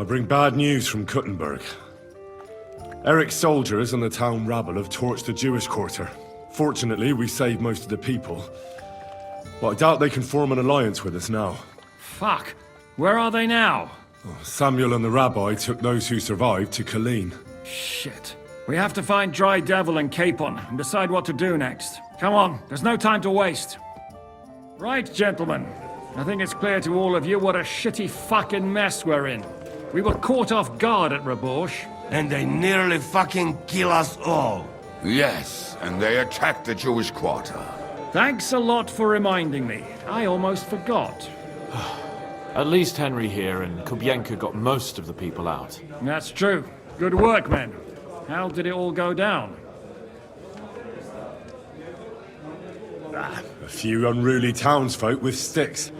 bring bad news from Kuttenberg. Eric's soldiers and the town rabble have torched the Jewish quarter. Fortunately, we saved most of the people. But I doubt they can form an alliance with us now. Fuck. Where are they now? Samuel and the rabbi took those who survived to Colleen. Shit. We have to find Dry Devil and Capon and decide what to do next. Come on, there's no time to waste. Right, gentlemen. I think it's clear to all of you what a shitty fucking mess we're in. We were caught off guard at Rabosh. And they nearly fucking kill us all. Yes, and they attacked the Jewish quarter. Thanks a lot for reminding me. I almost forgot. At least Henry here and Kubienka got most of the people out. That's true. Good work, men. How did it all go down? A few unruly townsfolk with sticks.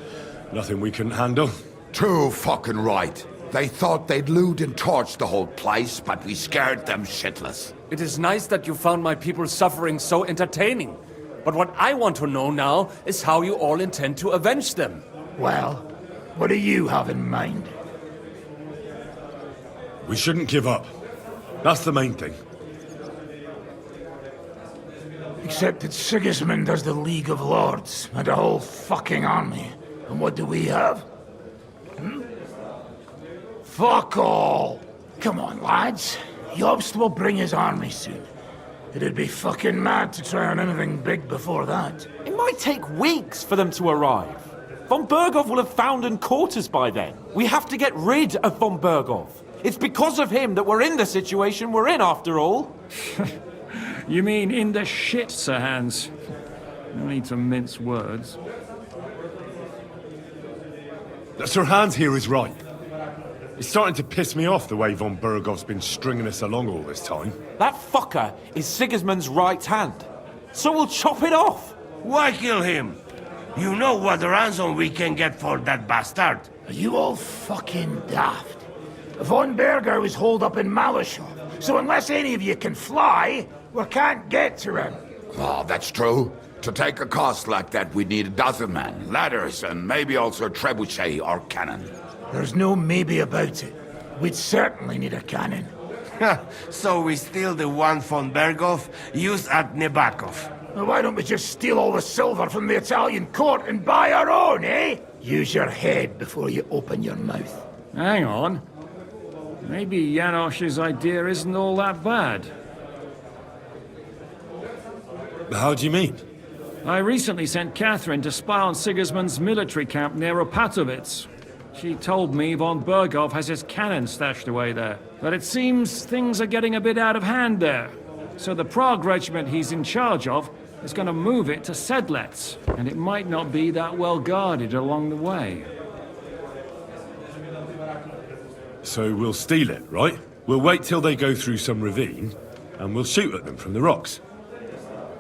Nothing we couldn't handle. Too fucking right. They thought they'd loot and torch the whole place, but we scared them shitless. It is nice that you found my people's suffering so entertaining. But what I want to know now is how you all intend to avenge them. Well, what do you have in mind? We shouldn't give up. That's the main thing. Except that Sigismund has the League of Lords and a whole fucking army. And what do we have? Fuck all! Come on, lads. Jobst will bring his army soon. It'd be fucking mad to try on anything big before that. It might take weeks for them to arrive. Von Bergov will have found and caught us by then. We have to get rid of Von Bergov. It's because of him that we're in the situation we're in, after all. You mean in the shit, Sir Hans? No need to mince words. Sir Hans here is right. It's starting to piss me off the way Von Bergov's been stringing us along all this time. That fucker is Sigismund's right hand. So we'll chop it off. Why kill him? You know what ransom we can get for that bastard. Are you all fucking daft? Von Berger was holed up in Malashov, so unless any of you can fly, we can't get to him. Oh, that's true. To take a cost like that, we'd need a dozen men, ladders, and maybe also a trebuchet or cannon. There's no maybe about it. We'd certainly need a cannon. So we steal the one von Bergov, use at Nebakov. Well, why don't we just steal all the silver from the Italian court and buy our own, eh? Use your head before you open your mouth. Hang on. Maybe Janosch's idea isn't all that bad. How do you mean? I recently sent Katherine to spy on Sigismund's military camp near Opatovitz. She told me Von Bergov has his cannon stashed away there. But it seems things are getting a bit out of hand there. So the Prague regiment he's in charge of is going to move it to Sedlets. And it might not be that well guarded along the way. So we'll steal it, right? We'll wait till they go through some ravine, and we'll shoot at them from the rocks.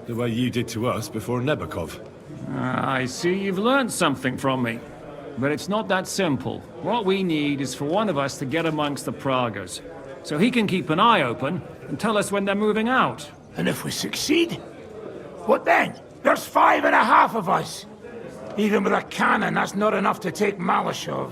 The way you did to us before Nebakov. I see you've learned something from me. But it's not that simple. What we need is for one of us to get amongst the Praguers, so he can keep an eye open and tell us when they're moving out. And if we succeed? What then? There's 5.5 of us. Even with a cannon, that's not enough to take Malashov.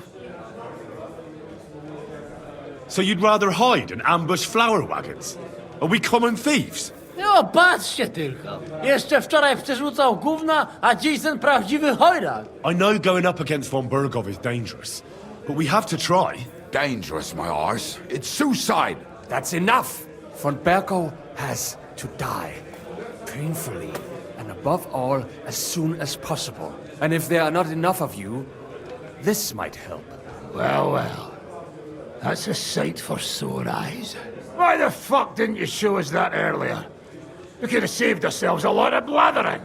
So you'd rather hide and ambush flower wagons? Are we common thieves? No, patrzcie tylko. Jeszcze wczoraj przerzucał gówna, a dziś ten prawdziwy chojrak. I know going up against Von Bergov is dangerous, but we have to try. Dangerous, my arse. It's suicide. That's enough! Von Bergov has to die. Painfully. And above all, as soon as possible. And if there are not enough of you, this might help. Well, well. That's a sight for sore eyes. Why the fuck didn't you show us that earlier? We could have saved ourselves a lot of blathering.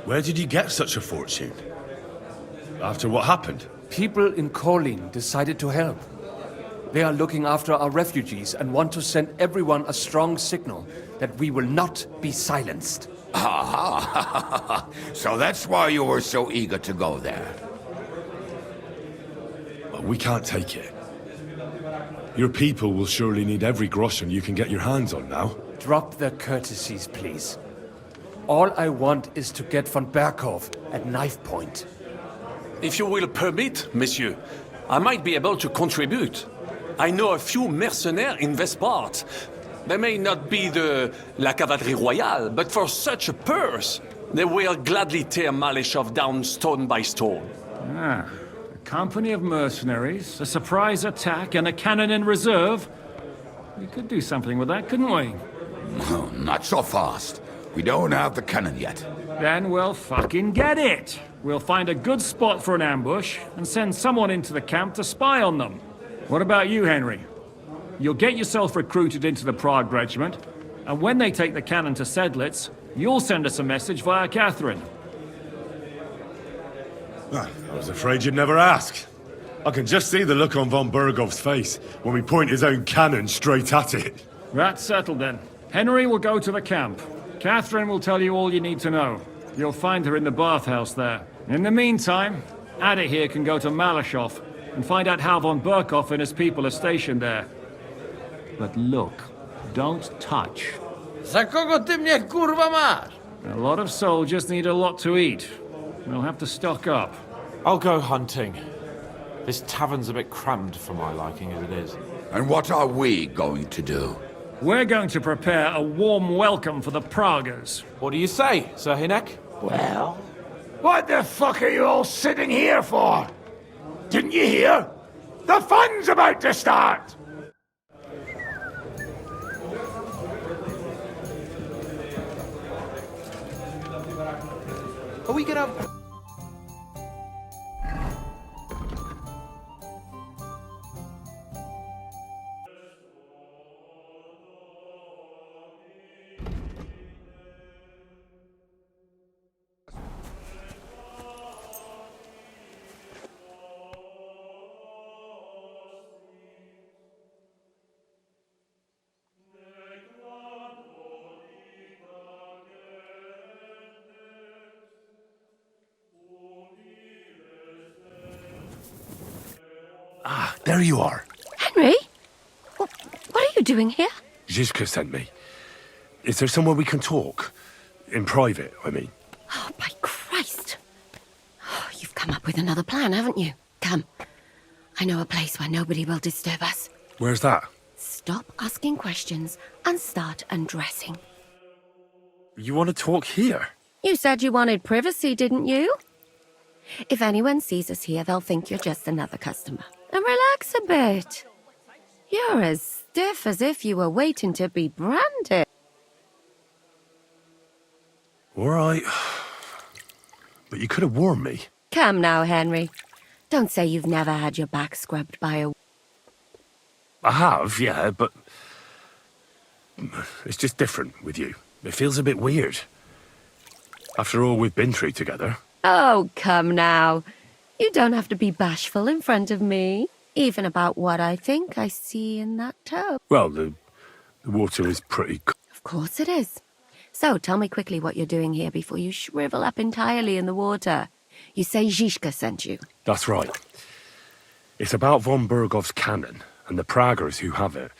Where did you get such a fortune? After what happened? People in Kolin decided to help. They are looking after our refugees and want to send everyone a strong signal that we will not be silenced. Ah, so that's why you were so eager to go there. Well, we can't take it. Your people will surely need every groschen you can get your hands on now. Drop the courtesies, please. All I want is to get von Bergov at knife point. If you will permit, monsieur, I might be able to contribute. I know a few mercenaires in this part. They may not be la cavalerie royale, but for such a purse, they will gladly tear Malishov down stone by stone. Ah, a company of mercenaries, a surprise attack, and a cannon in reserve. We could do something with that, couldn't we? Oh, not so fast. We don't have the cannon yet. Then we'll fucking get it. We'll find a good spot for an ambush and send someone into the camp to spy on them. What about you, Henry? You'll get yourself recruited into the Prague regiment, and when they take the cannon to Sedlitz, you'll send us a message via Katherine. I was afraid you'd never ask. I can just see the look on von Bergov's face when we point his own cannon straight at it. That's settled then. Henry will go to the camp. Katherine will tell you all you need to know. You'll find her in the bathhouse there. In the meantime, Ada here can go to Malishov and find out how von Berkov and his people are stationed there. But look, don't touch. Za kogo ty mnie kurwa masz? A lot of soldiers need a lot to eat. We'll have to stock up. I'll go hunting. This tavern's a bit crammed for my liking as it is. And what are we going to do? We're going to prepare a warm welcome for the Praguers. What do you say, Sir Hinek? Well, what the fuck are you all sitting here for? Didn't you hear? The fun's about to start! Are we gonna... Ah, there you are. Henry? What are you doing here? Zizka sent me. Is there somewhere we can talk? In private, I mean. Oh, by Christ. Oh, you've come up with another plan, haven't you? Come. I know a place where nobody will disturb us. Where's that? Stop asking questions and start undressing. You want to talk here? You said you wanted privacy, didn't you? If anyone sees us here, they'll think you're just another customer. And relax a bit. You're as stiff as if you were waiting to be branded. All right. But you could have warned me. Come now, Henry. Don't say you've never had your back scrubbed by a... I have, yeah, but... It's just different with you. It feels a bit weird. After all we've been through together. Oh, come now. You don't have to be bashful in front of me. Even about what I think I see in that tub. Well, the water is pretty... Of course it is. So, tell me quickly what you're doing here before you shrivel up entirely in the water. You say Zizka sent you. That's right. It's about von Bergov's cannon and the Praguers who have it.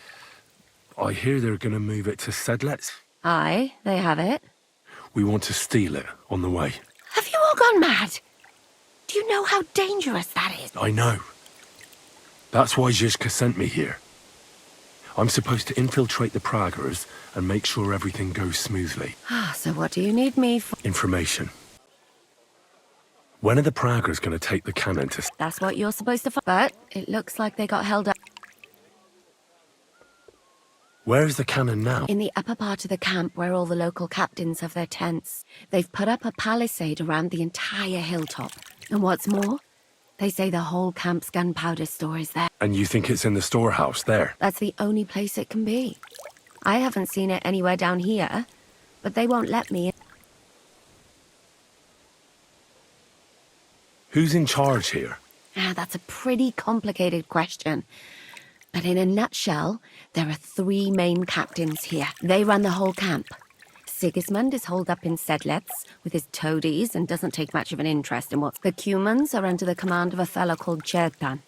I hear they're going to move it to Sedlitz. Aye, they have it. We want to steal it on the way. Have you all gone mad? Do you know how dangerous that is? I know. That's why Zizka sent me here. I'm supposed to infiltrate the Praguers and make sure everything goes smoothly. So what do you need me for? Information. When are the Praguers going to take the cannon to... That's what you're supposed to find. But it looks like they got held up. Where is the cannon now? In the upper part of the camp where all the local captains have their tents. They've put up a palisade around the entire hilltop. And what's more, they say the whole camp's gunpowder store is there. And you think it's in the storehouse there? That's the only place it can be. I haven't seen it anywhere down here, but they won't let me in. Who's in charge here? That's a pretty complicated question. But in a nutshell, there are 3 main captains here. They run the whole camp. Sigismund is holed up in Sedlitz with his toadies and doesn't take much of an interest in what's... The Cumans are under the command of a fellow called Chertan.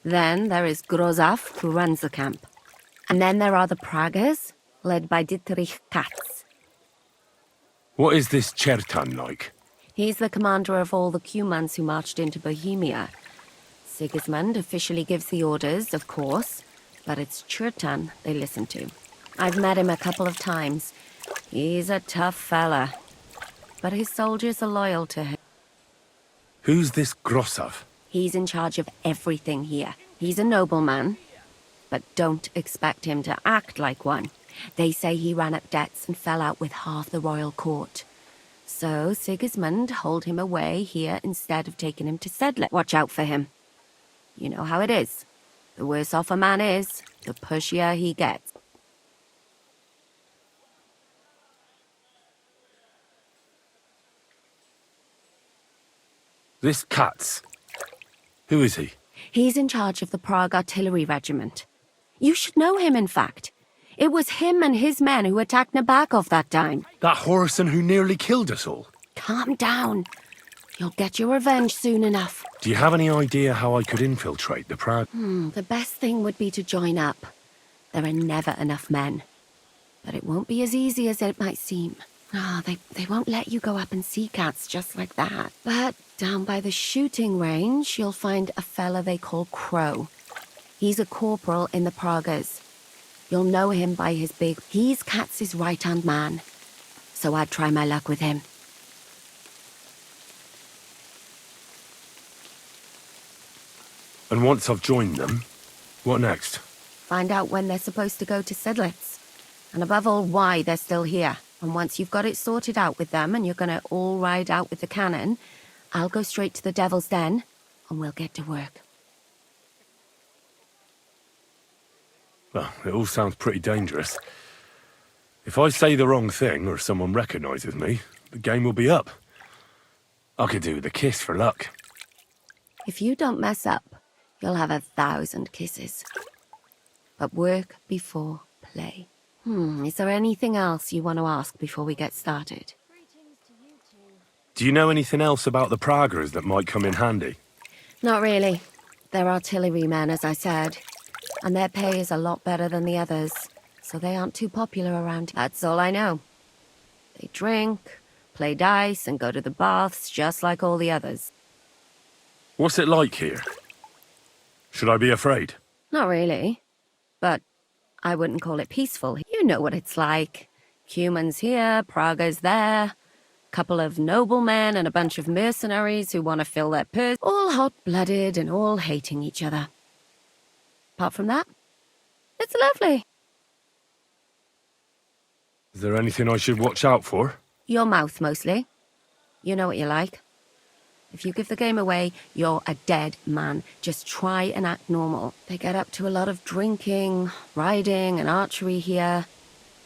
Then there is Grozav, who runs the camp. And then there are the Praguers, led by Katz. What is this Chertan like? He's the commander of all the Cumans who marched into Bohemia. Sigismund officially gives the orders, of course, but it's Chertan they listen to. I've met him a couple of times. He's a tough fella, but his soldiers are loyal to him. Who's this Grozav? He's in charge of everything here. He's a nobleman, but don't expect him to act like one. They say he ran up debts and fell out with half the royal court. So Sigismund hauled him away here instead of taking him to Sedlet. Watch out for him. You know how it is. The worse off a man is, the pushier he gets. This Katz. Who is he? He's in charge of the Prague Artillery Regiment. You should know him, in fact. It was him and his men who attacked Nabokov that time. That Horson who nearly killed us all. Calm down. You'll get your revenge soon enough. Do you have any idea how I could infiltrate the Prague? The best thing would be to join up. There are never enough men. But it won't be as easy as it might seem. They won't let you go up and see Katz just like that. But down by the shooting range, you'll find a fella they call Crow. He's a corporal in the Praguers. You'll know him by his big... He's Katz's right-hand man. So I'd try my luck with him. And once I've joined them, what next? Find out when they're supposed to go to Sedlitz. And above all, why they're still here. And once you've got it sorted out with them and you're gonna all ride out with the cannon, I'll go straight to the Devil's Den and we'll get to work. Well, it all sounds pretty dangerous. If I say the wrong thing or someone recognizes me, the game will be up. I could do with a kiss for luck. If you don't mess up, you'll have 1,000 kisses. But work before play. Is there anything else you want to ask before we get started? Do you know anything else about the Praguers that might come in handy? Not really. They're artillerymen, as I said. And their pay is a lot better than the others, so they aren't too popular around. That's all I know. They drink, play dice, and go to the baths just like all the others. What's it like here? Should I be afraid? Not really. But I wouldn't call it peaceful. You know what it's like. Cumans here, Praguers there. Couple of noblemen and a bunch of mercenaries who want to fill their purse. All hot-blooded and all hating each other. Apart from that, it's lovely. Is there anything I should watch out for? Your mouth, mostly. You know what you like. If you give the game away, you're a dead man. Just try and act normal. They get up to a lot of drinking, riding, and archery here.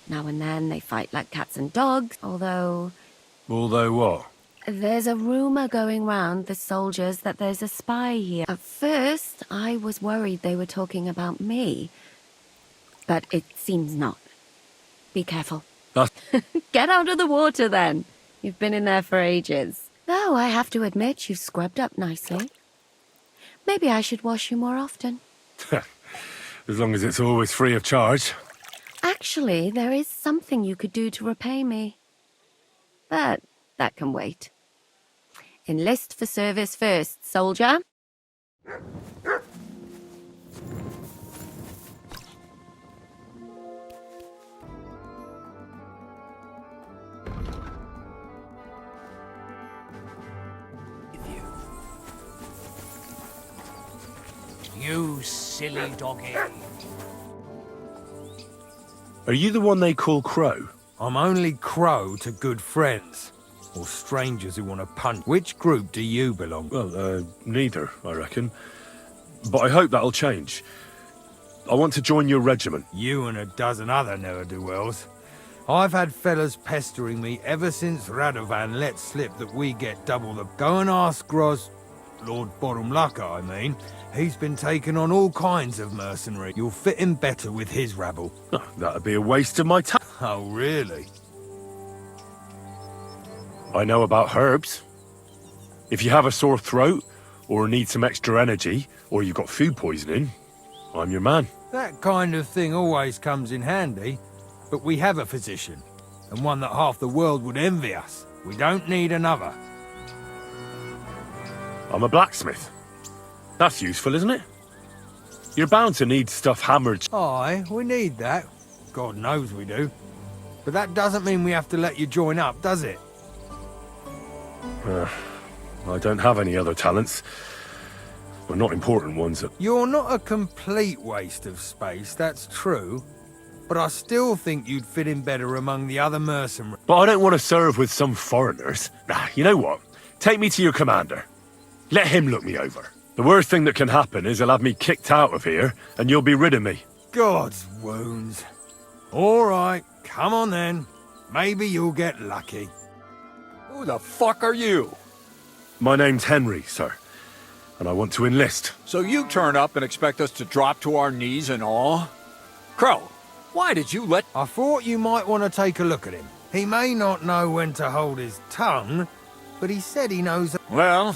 Now and then they fight like cats and dogs, although... Although what? There's a rumor going round the soldiers that there's a spy here. At first, I was worried they were talking about me. But it seems not. Be careful. Get out of the water, then. You've been in there for ages. Though I have to admit, you've scrubbed up nicely. Maybe I should wash you more often. As long as it's always free of charge. Actually, there is something you could do to repay me. But that can wait. Enlist for service first, soldier. You silly doggy. Are you the one they call Crow? I'm only Crow to good friends. Or strangers who want to punch. Which group do you belong to? Well, neither, I reckon. But I hope that'll change. I want to join your regiment. You and a dozen other ne'er-do-wells. I've had fellas pestering me ever since Radovan let slip that we get double the... Go and ask Lord Borumlaka, I mean. He's been taking on all kinds of mercenary. You'll fit in better with his rabble. Oh, that'd be a waste of my time. Oh, really? I know about herbs. If you have a sore throat, or need some extra energy, or you've got food poisoning, I'm your man. That kind of thing always comes in handy. But we have a physician, and one that half the world would envy us. We don't need another. I'm a blacksmith. That's useful, isn't it? You're bound to need stuff hammered. Aye, we need that. God knows we do. But that doesn't mean we have to let you join up, does it? I don't have any other talents. But not important ones. You're not a complete waste of space, that's true. But I still think you'd fit in better among the other mercenaries. But I don't want to serve with some foreigners. You know what? Take me to your commander. Let him look me over. The worst thing that can happen is he'll have me kicked out of here, and you'll be rid of me. God's wounds. All right, come on then. Maybe you'll get lucky. Who the fuck are you? My name's Henry, sir. And I want to enlist. So you turn up and expect us to drop to our knees in awe? Crow, why did you let... I thought you might want to take a look at him. He may not know when to hold his tongue, but he said he knows... Well,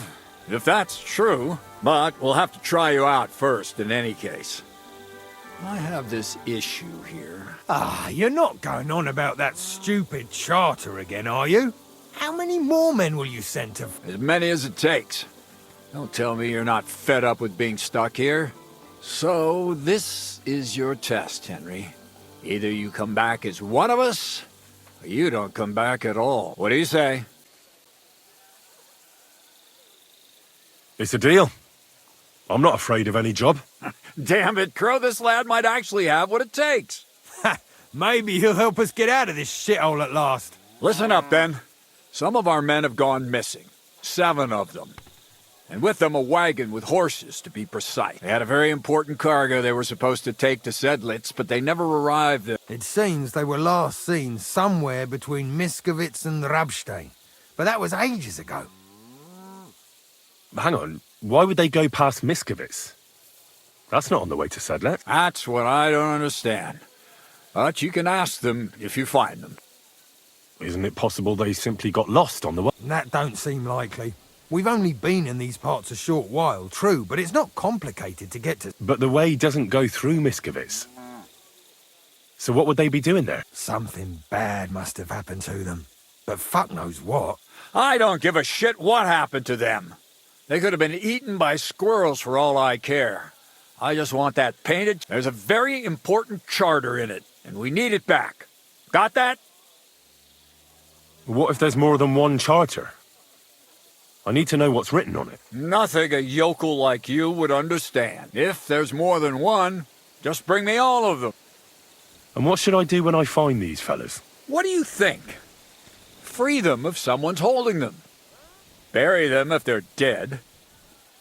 if that's true, but we'll have to try you out first in any case. I have this issue here. Ah, you're not going on about that stupid charter again, are you? How many more men will you send to... As many as it takes. Don't tell me you're not fed up with being stuck here. So, this is your test, Henry. Either you come back as one of us, or you don't come back at all. What do you say? It's a deal. I'm not afraid of any job. Damn it, Crow, this lad might actually have what it takes. Ha! Maybe he'll help us get out of this shithole at last. Listen up, then. Some of our men have gone missing. 7 of them. And with them a wagon with horses, to be precise. They had a very important cargo they were supposed to take to Sedlitz, but they never arrived there. It seems they were last seen somewhere between Miskovitz and Rabstein. But that was ages ago. Hang on, why would they go past Miskovitz? That's not on the way to Sedlitz. That's what I don't understand. But you can ask them if you find them. Isn't it possible they simply got lost on the way? That don't seem likely. We've only been in these parts a short while, true, but it's not complicated to get to... But the way doesn't go through Miskovitz. So what would they be doing there? Something bad must have happened to them. But fuck knows what. I don't give a shit what happened to them. They could have been eaten by squirrels for all I care. I just want that painted. There's a very important charter in it, and we need it back. Got that? What if there's more than one charter? I need to know what's written on it. Nothing a yokel like you would understand. If there's more than one, just bring me all of them. And what should I do when I find these fellas? What do you think? Free them if someone's holding them. Bury them if they're dead.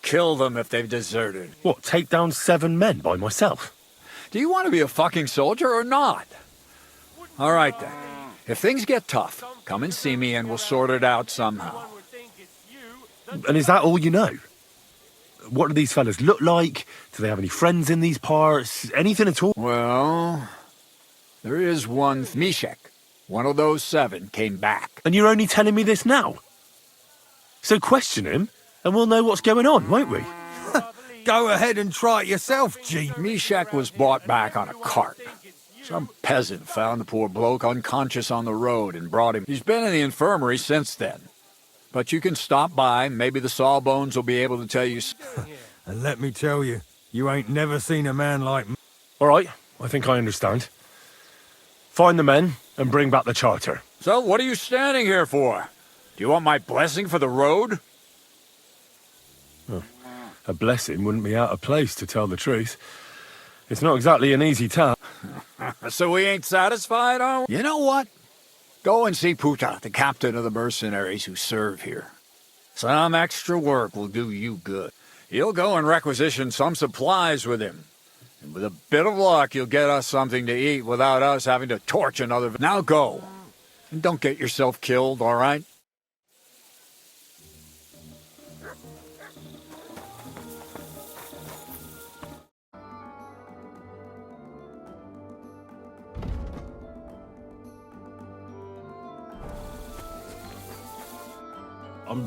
Kill them if they've deserted. What, take down 7 men by myself? Do you want to be a fucking soldier or not? All right then. If things get tough, come and see me and we'll sort it out somehow. And is that all you know? What do these fellas look like? Do they have any friends in these parts? Anything at all? Well, there is one. Myshek, one of those 7, came back. And you're only telling me this now? So question him, and we'll know what's going on, won't we? Go ahead and try it yourself, G. Myshek was brought back on a cart. Some peasant found the poor bloke unconscious on the road and brought him. He's been in the infirmary since then. But you can stop by, maybe the Sawbones will be able to tell you... And let me tell you, you ain't never seen a man like me. All right, I think I understand. Find the men and bring back the charter. So what are you standing here for? Do you want my blessing for the road? Oh, a blessing wouldn't be out of place, to tell the truth. It's not exactly an easy task. So we ain't satisfied, are we? You know what? Go and see Puta, the captain of the mercenaries who serve here. Some extra work will do you good. He'll go and requisition some supplies with him. And with a bit of luck, you'll get us something to eat without us having to torch another... Now go. And don't get yourself killed, all right?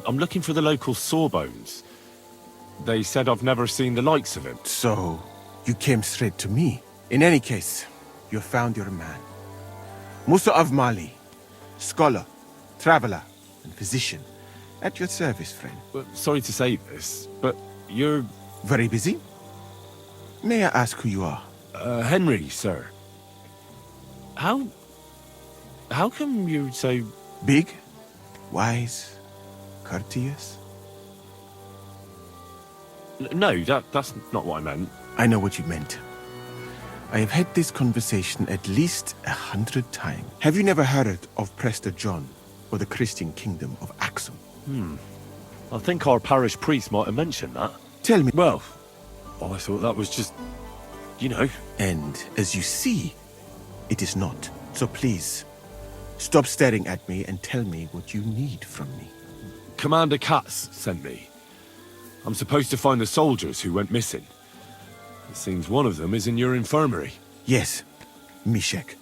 I'm looking for the local Sawbones. They said I've never seen the likes of him. So, you came straight to me. In any case, you found your man. Musa of Mali, scholar, traveler, and physician. At your service, friend. Well, sorry to say this, but you're... Very busy? May I ask who you are? Henry, sir. How come you're so... Big? Wise? Courteous? No, that's not what I meant. I know what you meant. I have had this conversation at least 100 times. Have you never heard of Prester John or the Christian kingdom of Axum? I think our parish priest might have mentioned that. Tell me. Well, I thought that was just... you know. And as you see, it is not. So please, stop staring at me and tell me what you need from me. Commander Katz sent me. I'm supposed to find the soldiers who went missing. It seems one of them is in your infirmary. Yes, Myshek.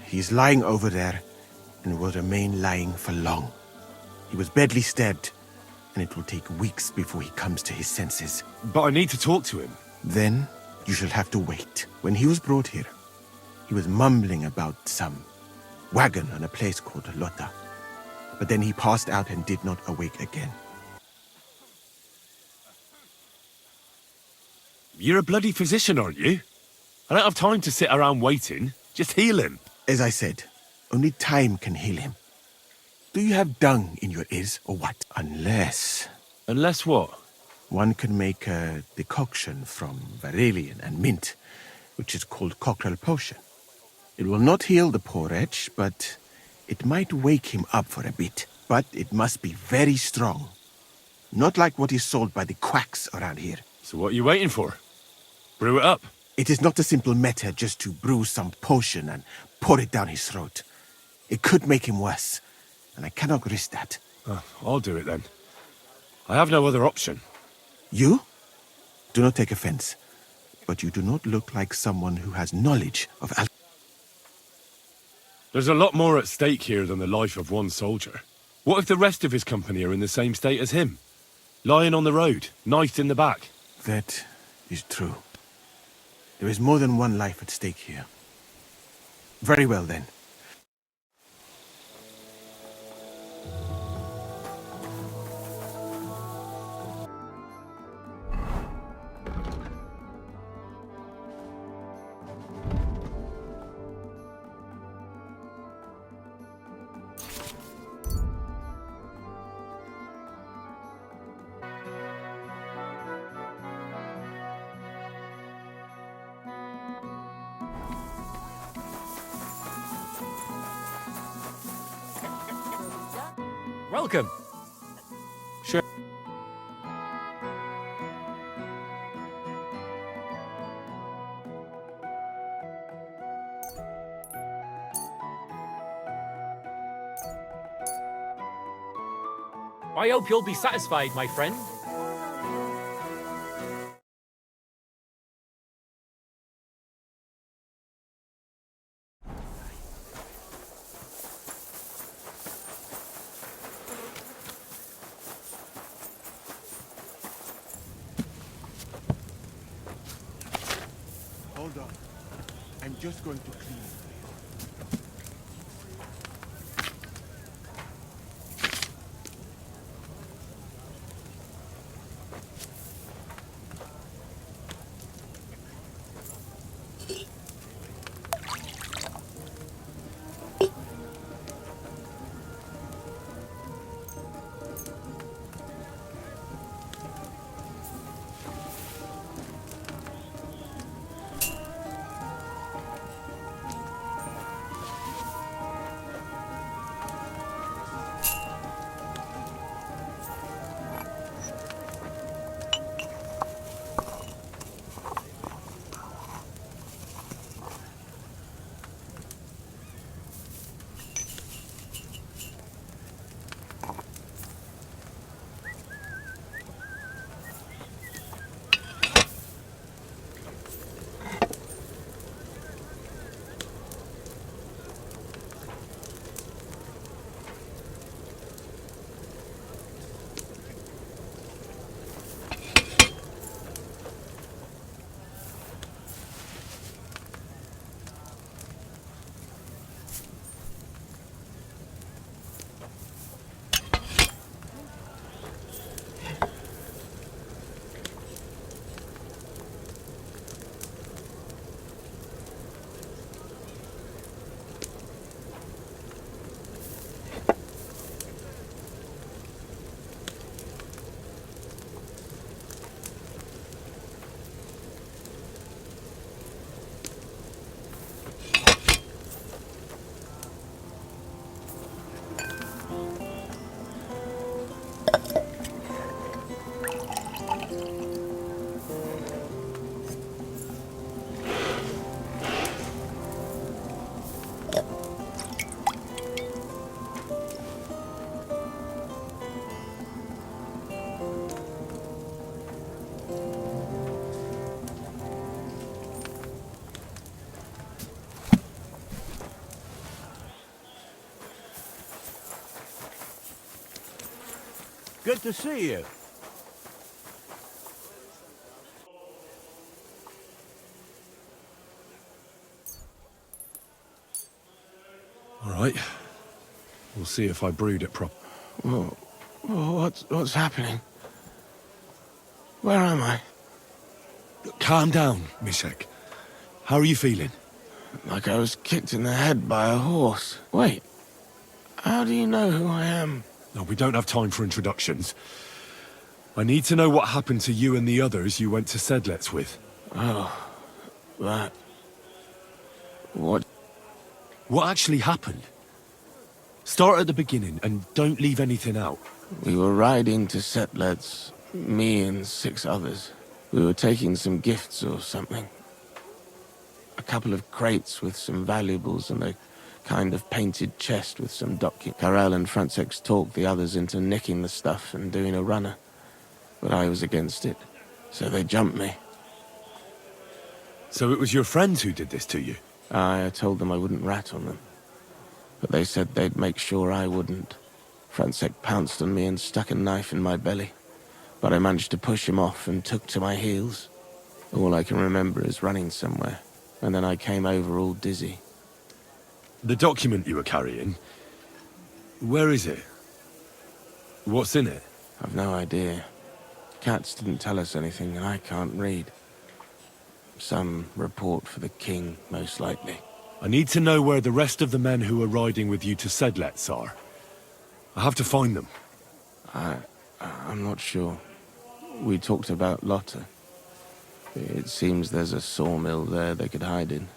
He is lying over there and will remain lying for long. He was badly stabbed, and it will take weeks before he comes to his senses. But I need to talk to him. Then you shall have to wait. When he was brought here, he was mumbling about some wagon on a place called Lota. But then he passed out and did not awake again. You're a bloody physician, aren't you? I don't have time to sit around waiting. Just heal him. As I said, only time can heal him. Do you have dung in your ears, or what? Unless... Unless what? One can make a decoction from Varelian and mint, which is called cockerel potion. It will not heal the poor wretch, but it might wake him up for a bit. But it must be very strong. Not like what is sold by the quacks around here. So what are you waiting for? Brew it up. It is not a simple matter just to brew some potion and pour it down his throat. It could make him worse, and I cannot risk that. I'll do it then. I have no other option. You? Do not take offense, but you do not look like someone who has knowledge of There's a lot more at stake here than the life of one soldier. What if the rest of his company are in the same state as him? Lying on the road, knifed in the back. That is true. There is more than one life at stake here. Very well, then. Welcome. Sure. I hope you'll be satisfied, my friend. Hold on. I'm just going to clean it for you. Good to see you. All right. We'll see if I brood it prop. Whoa. What's happening? Where am I? Calm down, Myshek. How are you feeling? Like I was kicked in the head by a horse. Wait. How do you know who I am? No, we don't have time for introductions. I need to know what happened to you and the others you went to Sedlets with. Oh, that... What? What actually happened? Start at the beginning and don't leave anything out. We were riding to Sedlets, me and 6 others. We were taking some gifts or something. A couple of crates with some valuables and a kind of painted chest with some documents. Karel and Francex talked the others into nicking the stuff and doing a runner. But I was against it, so they jumped me. So it was your friends who did this to you? I told them I wouldn't rat on them. But they said they'd make sure I wouldn't. Francex pounced on me and stuck a knife in my belly. But I managed to push him off and took to my heels. All I can remember is running somewhere. And then I came over all dizzy. The document you were carrying, where is it? What's in it? I've no idea. Katz didn't tell us anything, and I can't read. Some report for the king, most likely. I need to know where the rest of the men who were riding with you to Sedlets are. I have to find them. I'm not sure. We talked about Lotta. It seems there's a sawmill there they could hide in.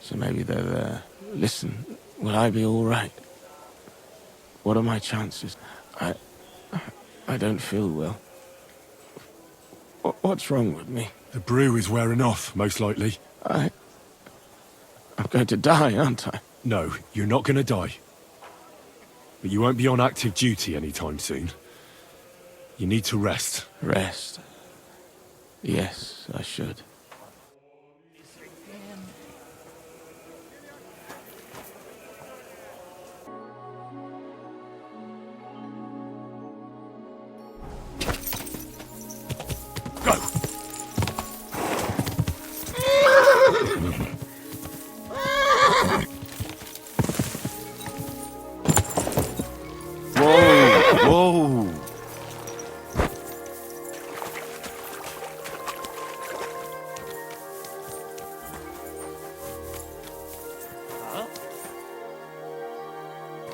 So maybe they're there. Listen, will I be all right? What are my chances? I don't feel well. What's wrong with me? The brew is wearing off, most likely. I'm going to die, aren't I? No, you're not going to die. But you won't be on active duty anytime soon. You need to rest. Rest? Yes, I should. Go! Whoa!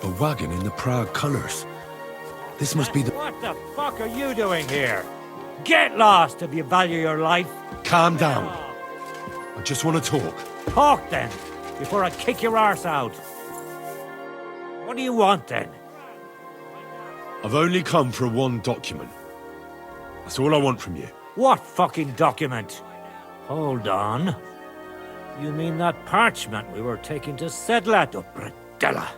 A wagon in the Prague colors. This must be the... What the fuck are you doing here? Get lost if you value your life. Calm down. I just want to talk. Talk then, before I kick your arse out. What do you want then? I've only come for one document. That's all I want from you. What fucking document? Hold on. You mean that parchment we were taking to Sedlat or Bredella?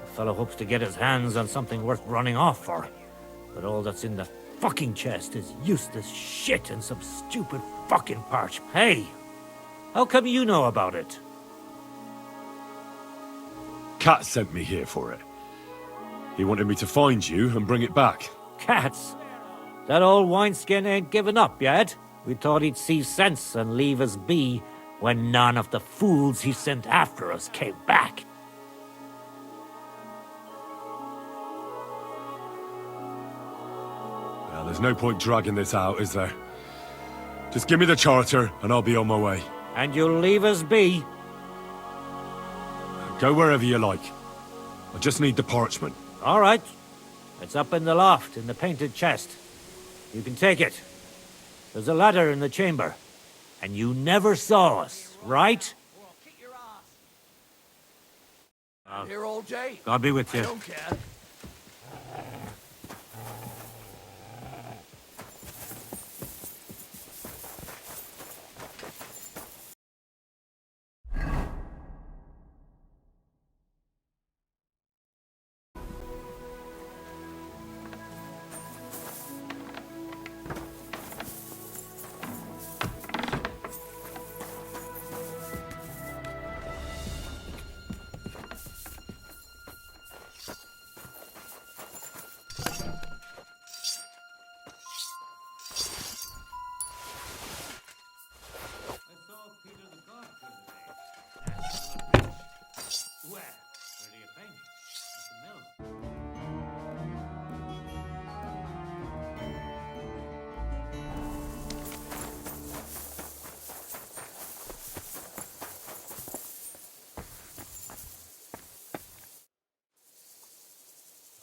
The fellow hopes to get his hands on something worth running off for. But all that's in the fucking chest is useless shit and some stupid fucking parchment. Hey, how come you know about it? Katz sent me here for it. He wanted me to find you and bring it back. Katz? That old wineskin ain't given up yet. We thought he'd see sense and leave us be when none of the fools he sent after us came back. Well, there's no point dragging this out, is there? Just give me the charter and I'll be on my way. And you'll leave us be? Go wherever you like. I just need the parchment. All right. It's up in the loft, in the painted chest. You can take it. There's a ladder in the chamber. And you never saw us, right? Here, old Jay. God be with you. I don't care.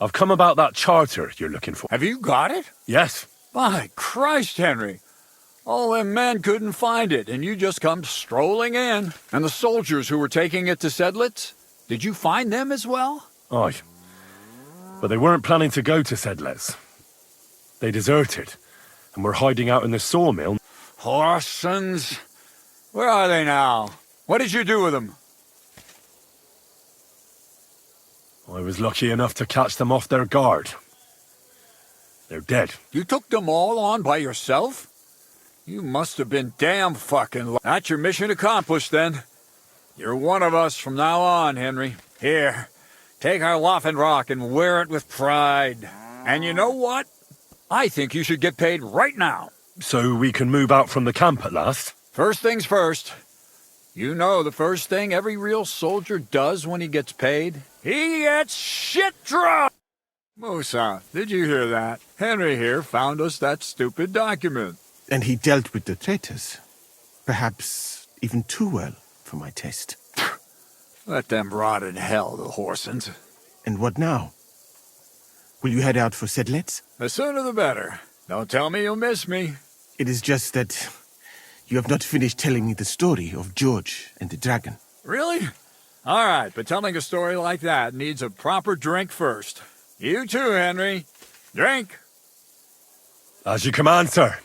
I've come about that charter you're looking for. Have you got it? Yes. By Christ, Henry. All them men couldn't find it, and you just come strolling in. And the soldiers who were taking it to Sedlitz, did you find them as well? Aye. But they weren't planning to go to Sedlitz. They deserted, and were hiding out in the sawmill. Horsons. Where are they now? What did you do with them? I was lucky enough to catch them off their guard. They're dead. You took them all on by yourself? You must have been damn fucking That's your mission accomplished, then. You're one of us from now on, Henry. Here, take our Waffenrock and wear it with pride. And you know what? I think you should get paid right now. So we can move out from the camp at last? First things first. You know the first thing every real soldier does when he gets paid? He gets shit drunk! Musa, did you hear that? Henry here found us that stupid document. And he dealt with the traitors. Perhaps even too well for my taste. Let them rot in hell, the Horsens. And what now? Will you head out for Sedlitz? The sooner the better. Don't tell me you'll miss me. It is just that you have not finished telling me the story of George and the dragon. Really? All right, but telling a story like that needs a proper drink first. You too, Henry. Drink. As you command, sir.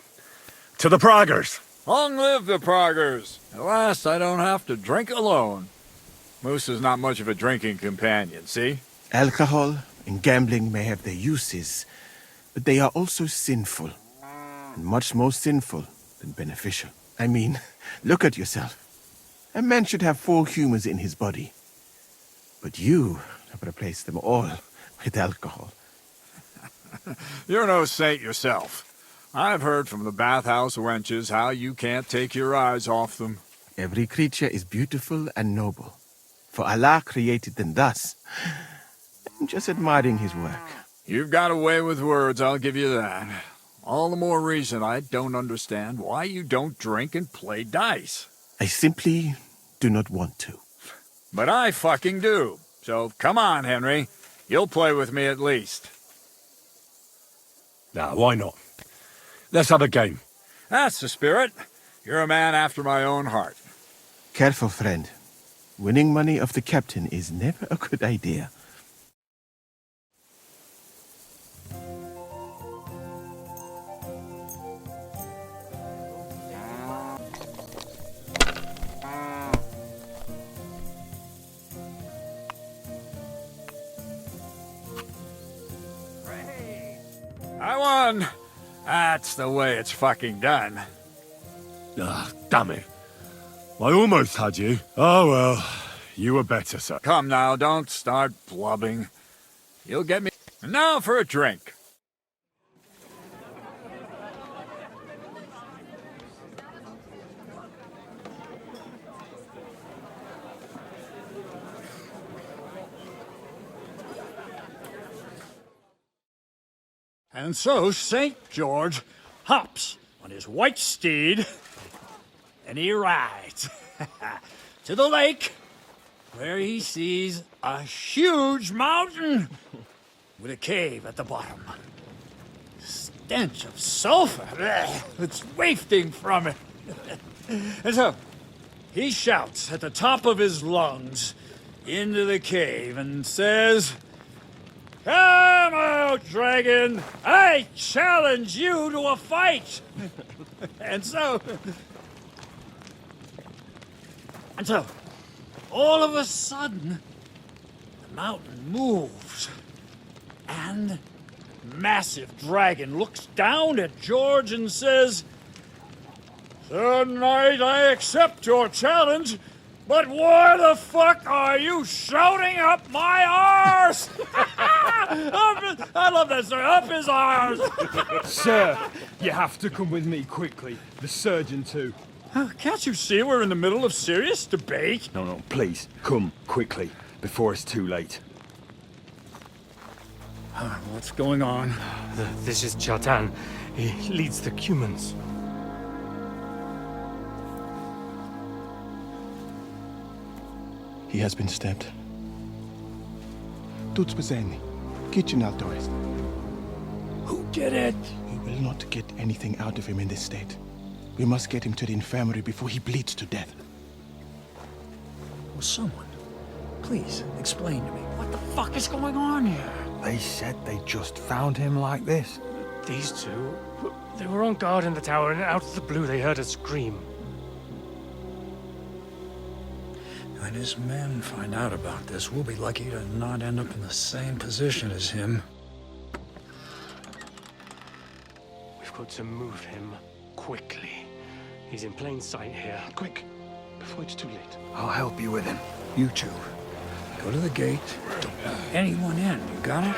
To the Praguers. Long live the Praguers. At last, I don't have to drink alone. Musa's not much of a drinking companion, see? Alcohol and gambling may have their uses, but they are also sinful. And much more sinful than beneficial. I mean, look at yourself. A man should have 4 humors in his body. But you have replaced them all with alcohol. You're no saint yourself. I've heard from the bathhouse wenches how you can't take your eyes off them. Every creature is beautiful and noble. For Allah created them thus. I'm just admiring his work. You've got a way with words, I'll give you that. All the more reason I don't understand why you don't drink and play dice. I simply do not want to. But I fucking do. So come on, Henry. You'll play with me at least. Nah, why not? Let's have a game. That's the spirit. You're a man after my own heart. Careful, friend. Winning money off the captain is never a good idea. I won! That's the way it's fucking done. Ah, damn it. I almost had you. Oh well, you were better, sir. Come now, don't start blubbing. You'll get me... And now for a drink. And so St. George hops on his white steed, and he rides to the lake, where he sees a huge mountain with a cave at the bottom. Stench of sulfur, it's wafting from it. And so he shouts at the top of his lungs into the cave and says, "Come out, dragon! I challenge you to a fight!" And so, all of a sudden, the mountain moves, and massive dragon looks down at George and says, "Sir Knight, I accept your challenge, but why the fuck are you shouting up my arse?" I love that, sir. Up his arse. Sir, you have to come with me quickly. The surgeon too. Can't you see we're in the middle of serious debate? No, please, come quickly, before it's too late. What's going on? This is Chertan. He leads the Cumans. He has been stabbed. Tuts bezeni. Kitchen outdoors. Who did it? We will not get anything out of him in this state. We must get him to the infirmary before he bleeds to death. Well, someone, please explain to me. What the fuck is going on here? They said they just found him like this. These two, they were on guard in the tower, and out of the blue they heard a scream. When his men find out about this, we'll be lucky to not end up in the same position as him. We've got to move him quickly. He's in plain sight here. Quick, before it's too late. I'll help you with him. You two. Go to the gate. Don't let anyone in. You got it?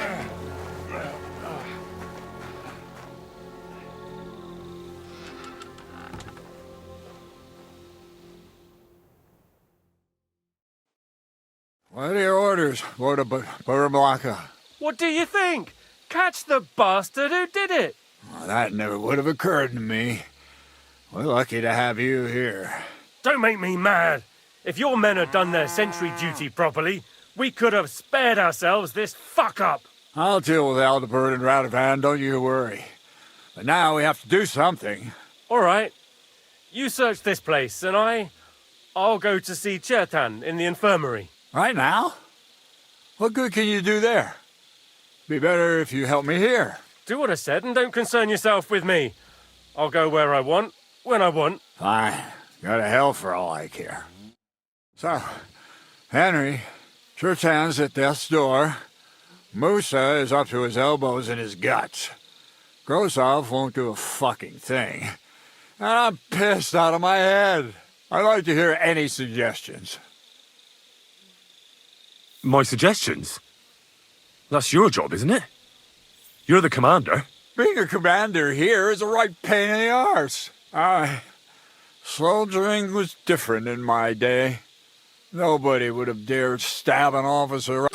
What are your orders, Lord of Burmlaka? What do you think? Catch the bastard who did it! Well, that never would have occurred to me. We're lucky to have you here. Don't make me mad. If your men had done their sentry duty properly, we could have spared ourselves this fuck-up. I'll deal with Adalbert and Radovan, don't you worry. But now we have to do something. All right. You search this place, and I'll go to see Chertan in the infirmary. Right now? What good can you do there? Be better if you help me here. Do what I said and don't concern yourself with me. I'll go where I want, when I want. Fine. Go to hell for all I care. So, Henry, Chertan's at death's door. Musa is up to his elbows in his guts. Grozav won't do a fucking thing. And I'm pissed out of my head. I'd like to hear any suggestions. My suggestions? That's your job, isn't it? You're the commander. Being a commander here is a right pain in the arse. Soldiering was different in my day. Nobody would have dared stab an officer.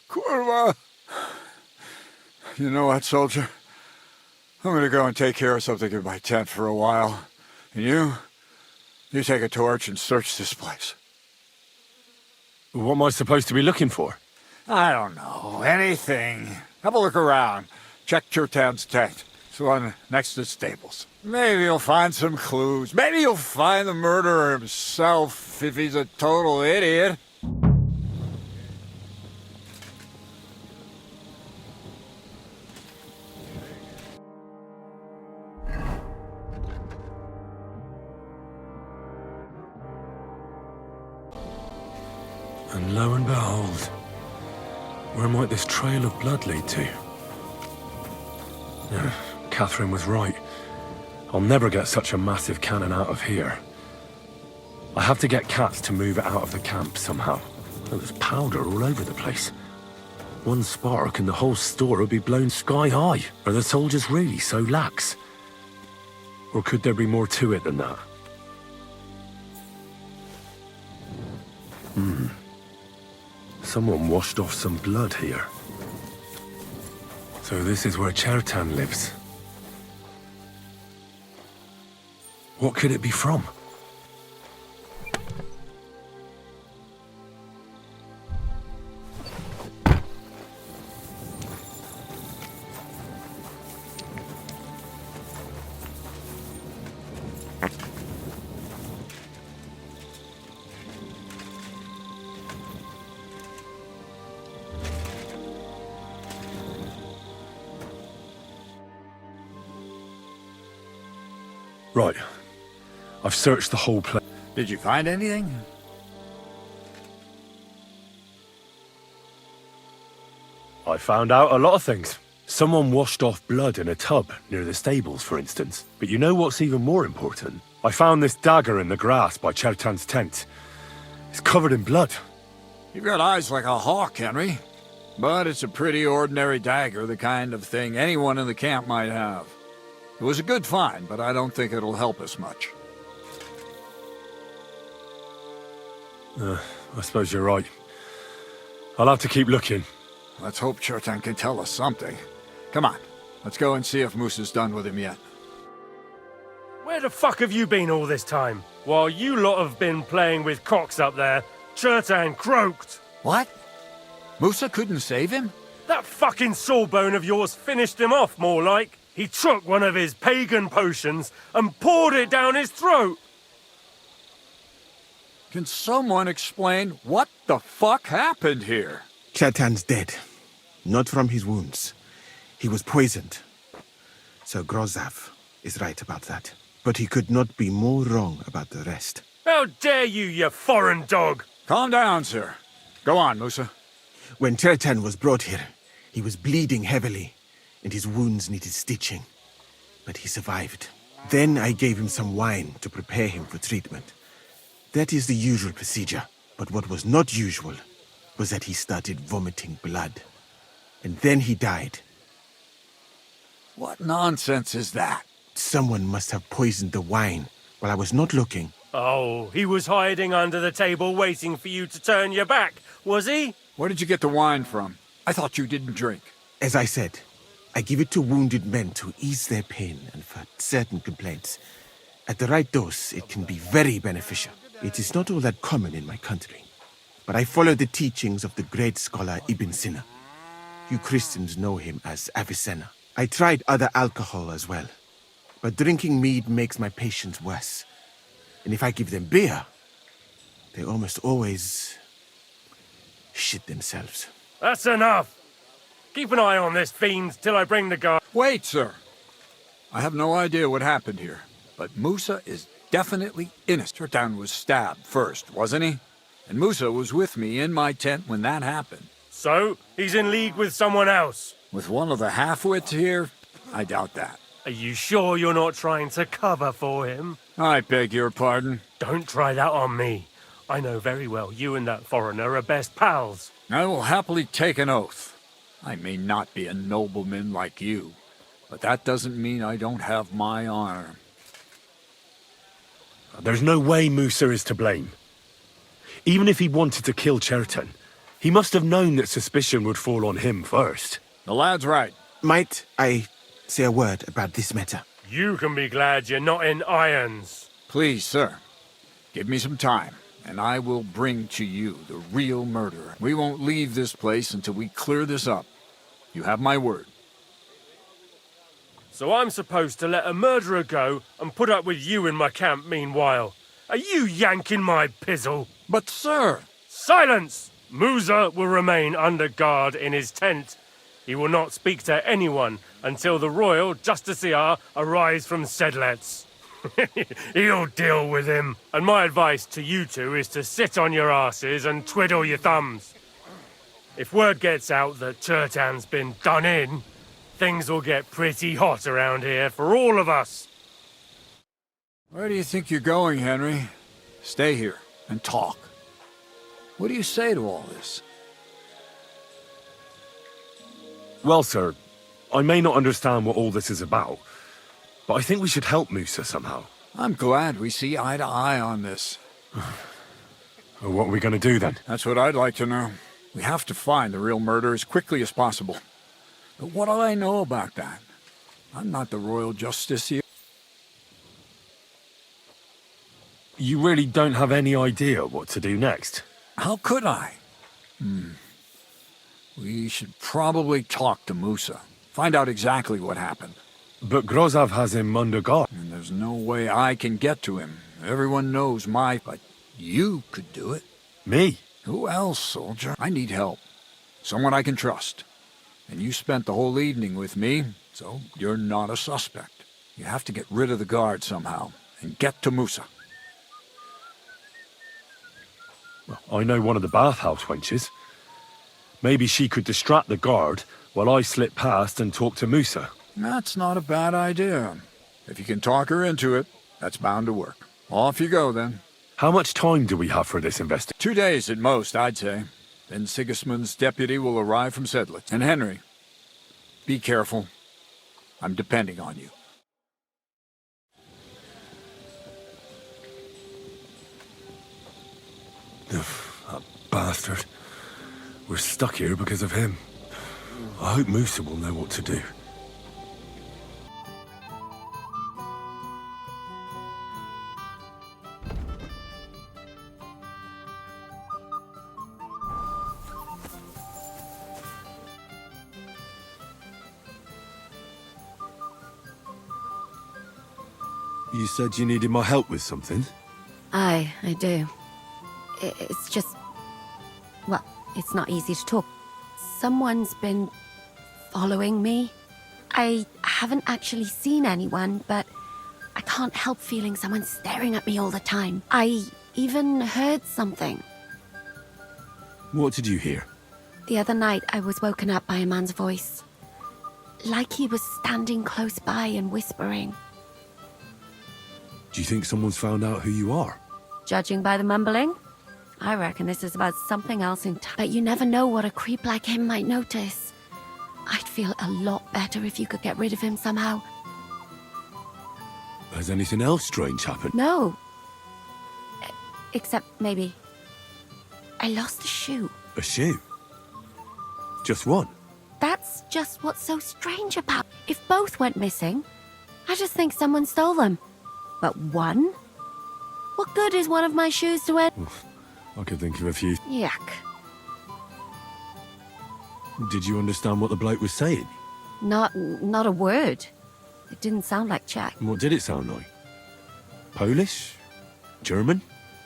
Kurva! You know what, soldier? I'm gonna go and take care of something in my tent for a while. And you take a torch and search this place. What am I supposed to be looking for? I don't know. Anything. Have a look around. Check Chertan's tent. It's the one next to the stables. Maybe you'll find some clues. Maybe you'll find the murderer himself if he's a total idiot. And lo and behold, where might this trail of blood lead to? Katherine was right. I'll never get such a massive cannon out of here. I have to get Katz to move it out of the camp somehow. There's powder all over the place. One spark and the whole store would be blown sky high. Are the soldiers really so lax? Or could there be more to it than that? Someone washed off some blood here. So this is where Chertan lives. What could it be from? Right. I've searched the whole place. Did you find anything? I found out a lot of things. Someone washed off blood in a tub near the stables, for instance. But you know what's even more important? I found this dagger in the grass by Chertan's tent. It's covered in blood. You've got eyes like a hawk, Henry. But it's a pretty ordinary dagger, the kind of thing anyone in the camp might have. It was a good find, but I don't think it'll help us much. I suppose you're right. I'll have to keep looking. Let's hope Chertan can tell us something. Come on, let's go and see if Musa's done with him yet. Where the fuck have you been all this time? While you lot have been playing with cocks up there, Chertan croaked. What? Musa couldn't save him? That fucking sawbone of yours finished him off, more like. He took one of his pagan potions and poured it down his throat. Can someone explain what the fuck happened here? Chertan's dead. Not from his wounds. He was poisoned. Sir Grozav is right about that. But he could not be more wrong about the rest. How dare you, you foreign dog! Calm down, sir. Go on, Musa. When Chertan was brought here, he was bleeding heavily, and his wounds needed stitching. But he survived. Then I gave him some wine to prepare him for treatment. That is the usual procedure. But what was not usual was that he started vomiting blood. And then he died. What nonsense is that? Someone must have poisoned the wine while I was not looking. Oh, he was hiding under the table waiting for you to turn your back, was he? Where did you get the wine from? I thought you didn't drink. As I said, I give it to wounded men to ease their pain and for certain complaints. At the right dose, it can be very beneficial. It is not all that common in my country. But I follow the teachings of the great scholar Ibn Sina. You Christians know him as Avicenna. I tried other alcohol as well. But drinking mead makes my patients worse. And if I give them beer, they almost always shit themselves. That's enough! Keep an eye on this fiend till I bring the guard. Wait, sir. I have no idea what happened here, but Musa is definitely innocent. Chertan was stabbed first, wasn't he? And Musa was with me in my tent when that happened. So, he's in league with someone else? With one of the half-wits here? I doubt that. Are you sure you're not trying to cover for him? I beg your pardon. Don't try that on me. I know very well you and that foreigner are best pals. I will happily take an oath. I may not be a nobleman like you, but that doesn't mean I don't have my honor. There's no way Musa is to blame. Even if he wanted to kill Chertan, he must have known that suspicion would fall on him first. The lad's right. Might I say a word about this matter? You can be glad you're not in irons. Please, sir. Give me some time, and I will bring to you the real murderer. We won't leave this place until we clear this up. You have my word. So I'm supposed to let a murderer go and put up with you in my camp meanwhile. Are you yanking my pizzle? But, sir... Silence! Musa will remain under guard in his tent. He will not speak to anyone until the royal justiciar arrives from Sedlets. He'll deal with him. And my advice to you two is to sit on your asses and twiddle your thumbs. If word gets out that Chertan's been done in, things will get pretty hot around here for all of us. Where do you think you're going, Henry? Stay here and talk. What do you say to all this? Well, sir, I may not understand what all this is about, but I think we should help Musa somehow. I'm glad we see eye to eye on this. Well, what are we going to do then? That's what I'd like to know. We have to find the real murderer as quickly as possible. But what do I know about that? I'm not the royal justiciar. You really don't have any idea what to do next? How could I? We should probably talk to Musa. Find out exactly what happened. But Grozav has him under guard. And there's no way I can get to him. Everyone knows but you could do it. Me? Who else, soldier? I need help. Someone I can trust. And you spent the whole evening with me, so you're not a suspect. You have to get rid of the guard somehow, and get to Musa. Well, I know one of the bathhouse wenches. Maybe she could distract the guard while I slip past and talk to Musa. That's not a bad idea. If you can talk her into it, that's bound to work. Off you go, then. How much time do we have for this investigation? 2 days at most, I'd say. Then Sigismund's deputy will arrive from Sedlitz. And Henry, be careful. I'm depending on you. That bastard. We're stuck here because of him. I hope Musa will know what to do. You said you needed my help with something? Aye, I do. It's just... Well, it's not easy to talk. Someone's been following me. I haven't actually seen anyone, but I can't help feeling someone staring at me all the time. I even heard something. What did you hear? The other night, I was woken up by a man's voice. Like he was standing close by and whispering. Do you think someone's found out who you are? Judging by the mumbling, I reckon this is about something else but you never know what a creep like him might notice. I'd feel a lot better if you could get rid of him somehow. Has anything else strange happened? No. Except maybe... I lost a shoe. A shoe? Just one? That's just what's so strange about it. If both went missing, I just think someone stole them. But one? What good is one of my shoes to it? I could think of a few. Yuck. Did you understand what the bloke was saying? Not a word. It didn't sound like Czech. What did it sound like? Polish? German?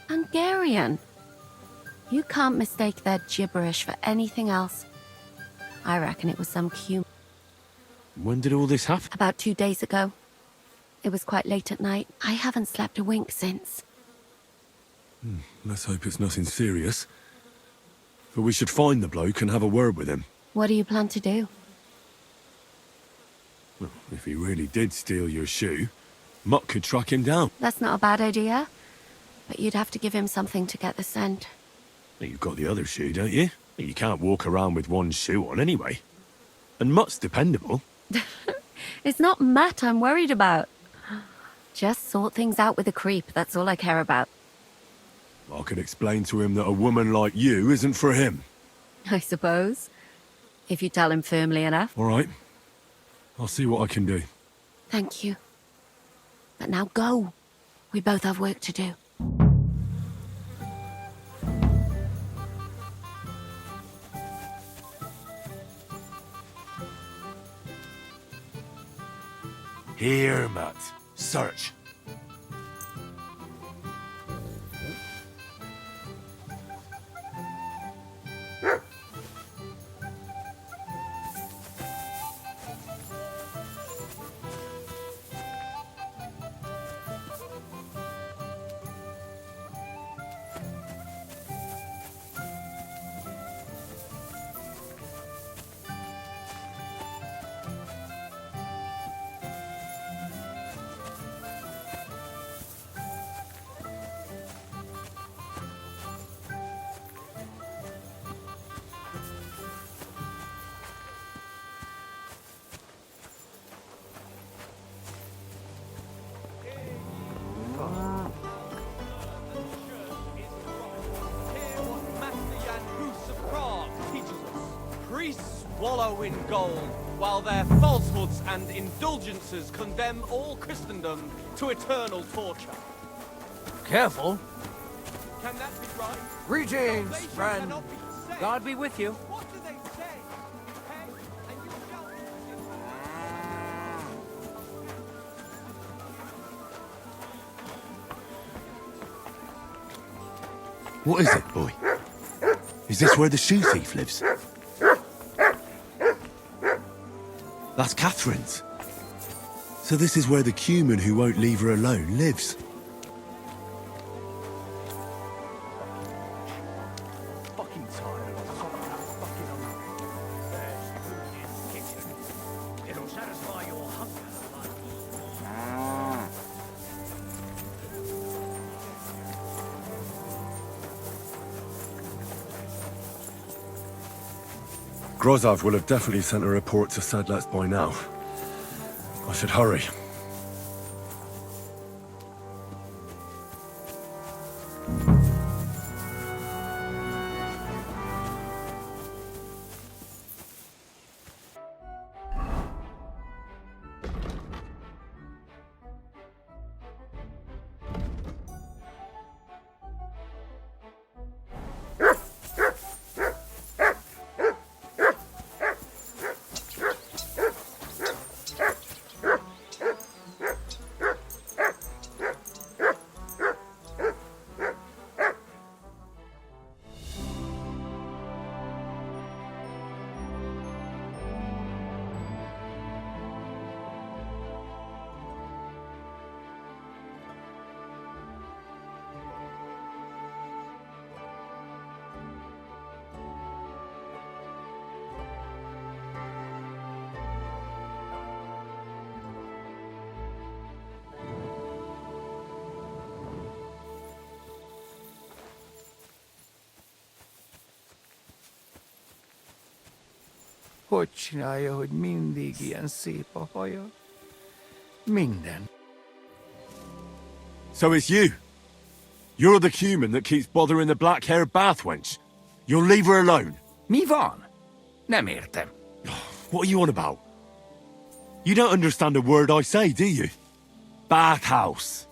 Hungarian. You can't mistake their gibberish for anything else. I reckon it was some cue. When did all this happen? About 2 days ago. It was quite late at night. I haven't slept a wink since. Let's hope it's nothing serious. But we should find the bloke and have a word with him. What do you plan to do? Well, if he really did steal your shoe, Mutt could track him down. That's not a bad idea. But you'd have to give him something to get the scent. You've got the other shoe, don't you? You can't walk around with one shoe on anyway. And Mutt's dependable. It's not Matt I'm worried about. Just sort things out with a creep, that's all I care about. I could explain to him that a woman like you isn't for him. I suppose. If you tell him firmly enough. All right. I'll see what I can do. Thank you. But now go. We both have work to do. Here, Matt. Search. Wallow in gold, while their falsehoods and indulgences condemn all Christendom to eternal torture. Careful. Can that be right? Greetings, Salvation friend. cannot be saved. God be with you. What do they say? Pay, and you shall What is it, boy? Is this where the shoe thief lives? That's Katherine's. So this is where the Cuman who won't leave her alone lives. fucking tired of fucking hungry. There's food in the kitchen. It'll satisfy your hunger. Grozav will have definitely sent a report to Sedlets by now. I should hurry. hogy hogy mindig ilyen szép a haja. Minden. So it's you. You're the human that keeps bothering the black-haired bath wench. You'll leave her alone. Mi van? Nem értem. What are you on about? You don't understand a word I say, do you? Bathhouse.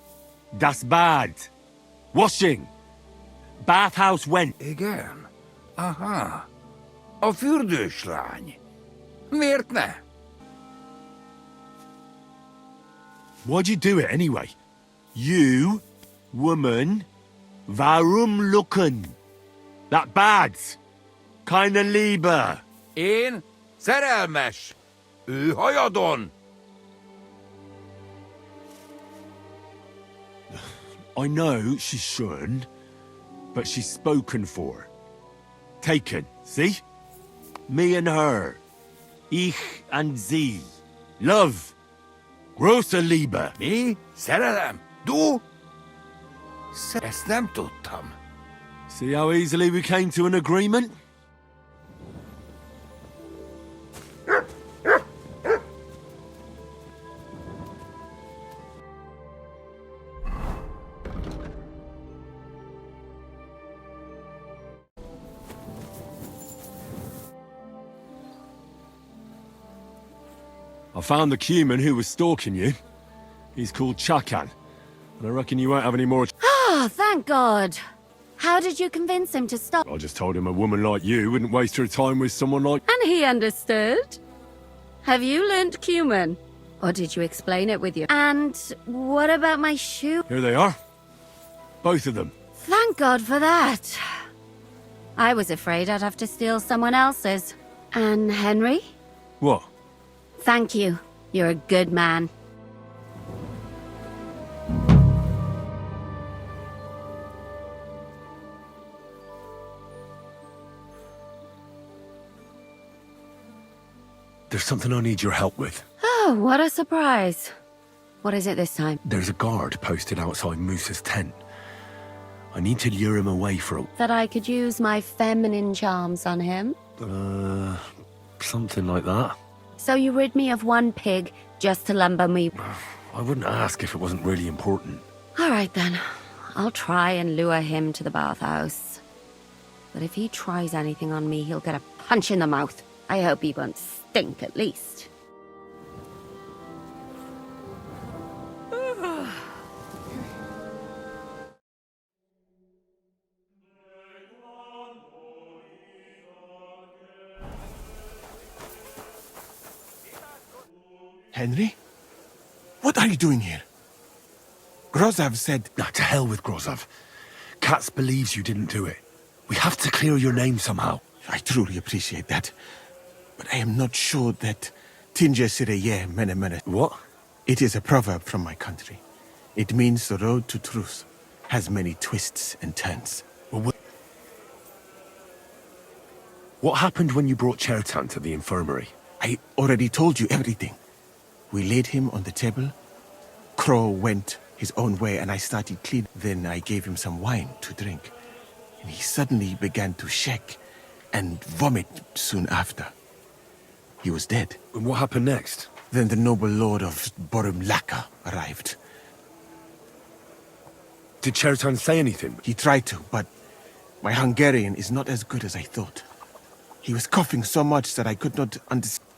Das Bad. Washing. Bathhouse wench. Igen. Aha. A fürdős lány. Miért ne? Why'd you do it anyway? You, woman, warum looken? That bad. Keine Liebe. Én szerelmes. Ő hajadon. I know she shouldn't, but she's spoken for. Taken, see? Me and her. Ich and sie. Love. Große Liebe. Mi? Szerelem? Du? Ezt nem tudtam. See how easily we came to an agreement? I found the Cuman who was stalking you. He's called Chertan, and I reckon you won't have any more. Oh, thank God. How did you convince him to stop? I just told him a woman like you wouldn't waste her time with someone like... And he understood? Have you learnt Cuman? Or did you explain it with you? And what about my shoe? Here they are. Both of them. Thank God for that. I was afraid I'd have to steal someone else's. And Henry? What? Thank you. You're a good man. There's something I need your help with. Oh, what a surprise. What is it this time? There's a guard posted outside Musa's tent. I need to lure him away for a... That I could use my feminine charms on him? Something like that. So you rid me of one pig just to lumber me? I wouldn't ask if it wasn't really important. All right then. I'll try and lure him to the bathhouse. But if he tries anything on me, he'll get a punch in the mouth. I hope he won't stink at least. Henry? What are you doing here? Grozav said... Nah, to hell with Grozav. Katz believes you didn't do it. We have to clear your name somehow. I truly appreciate that. But I am not sure that Tinge Sireye Mene Mene... What? It is a proverb from my country. It means the road to truth has many twists and turns. Well, what happened when you brought Chertan to the infirmary? I already told you everything. We laid him on the table. Crow went his own way and I started cleaning. Then I gave him some wine to drink. And he suddenly began to shake and vomit soon after. He was dead. And what happened next? Then the noble lord of Borumlaka arrived. Did Chertan say anything? He tried to, but my Hungarian is not as good as I thought. He was coughing so much that I could not understand.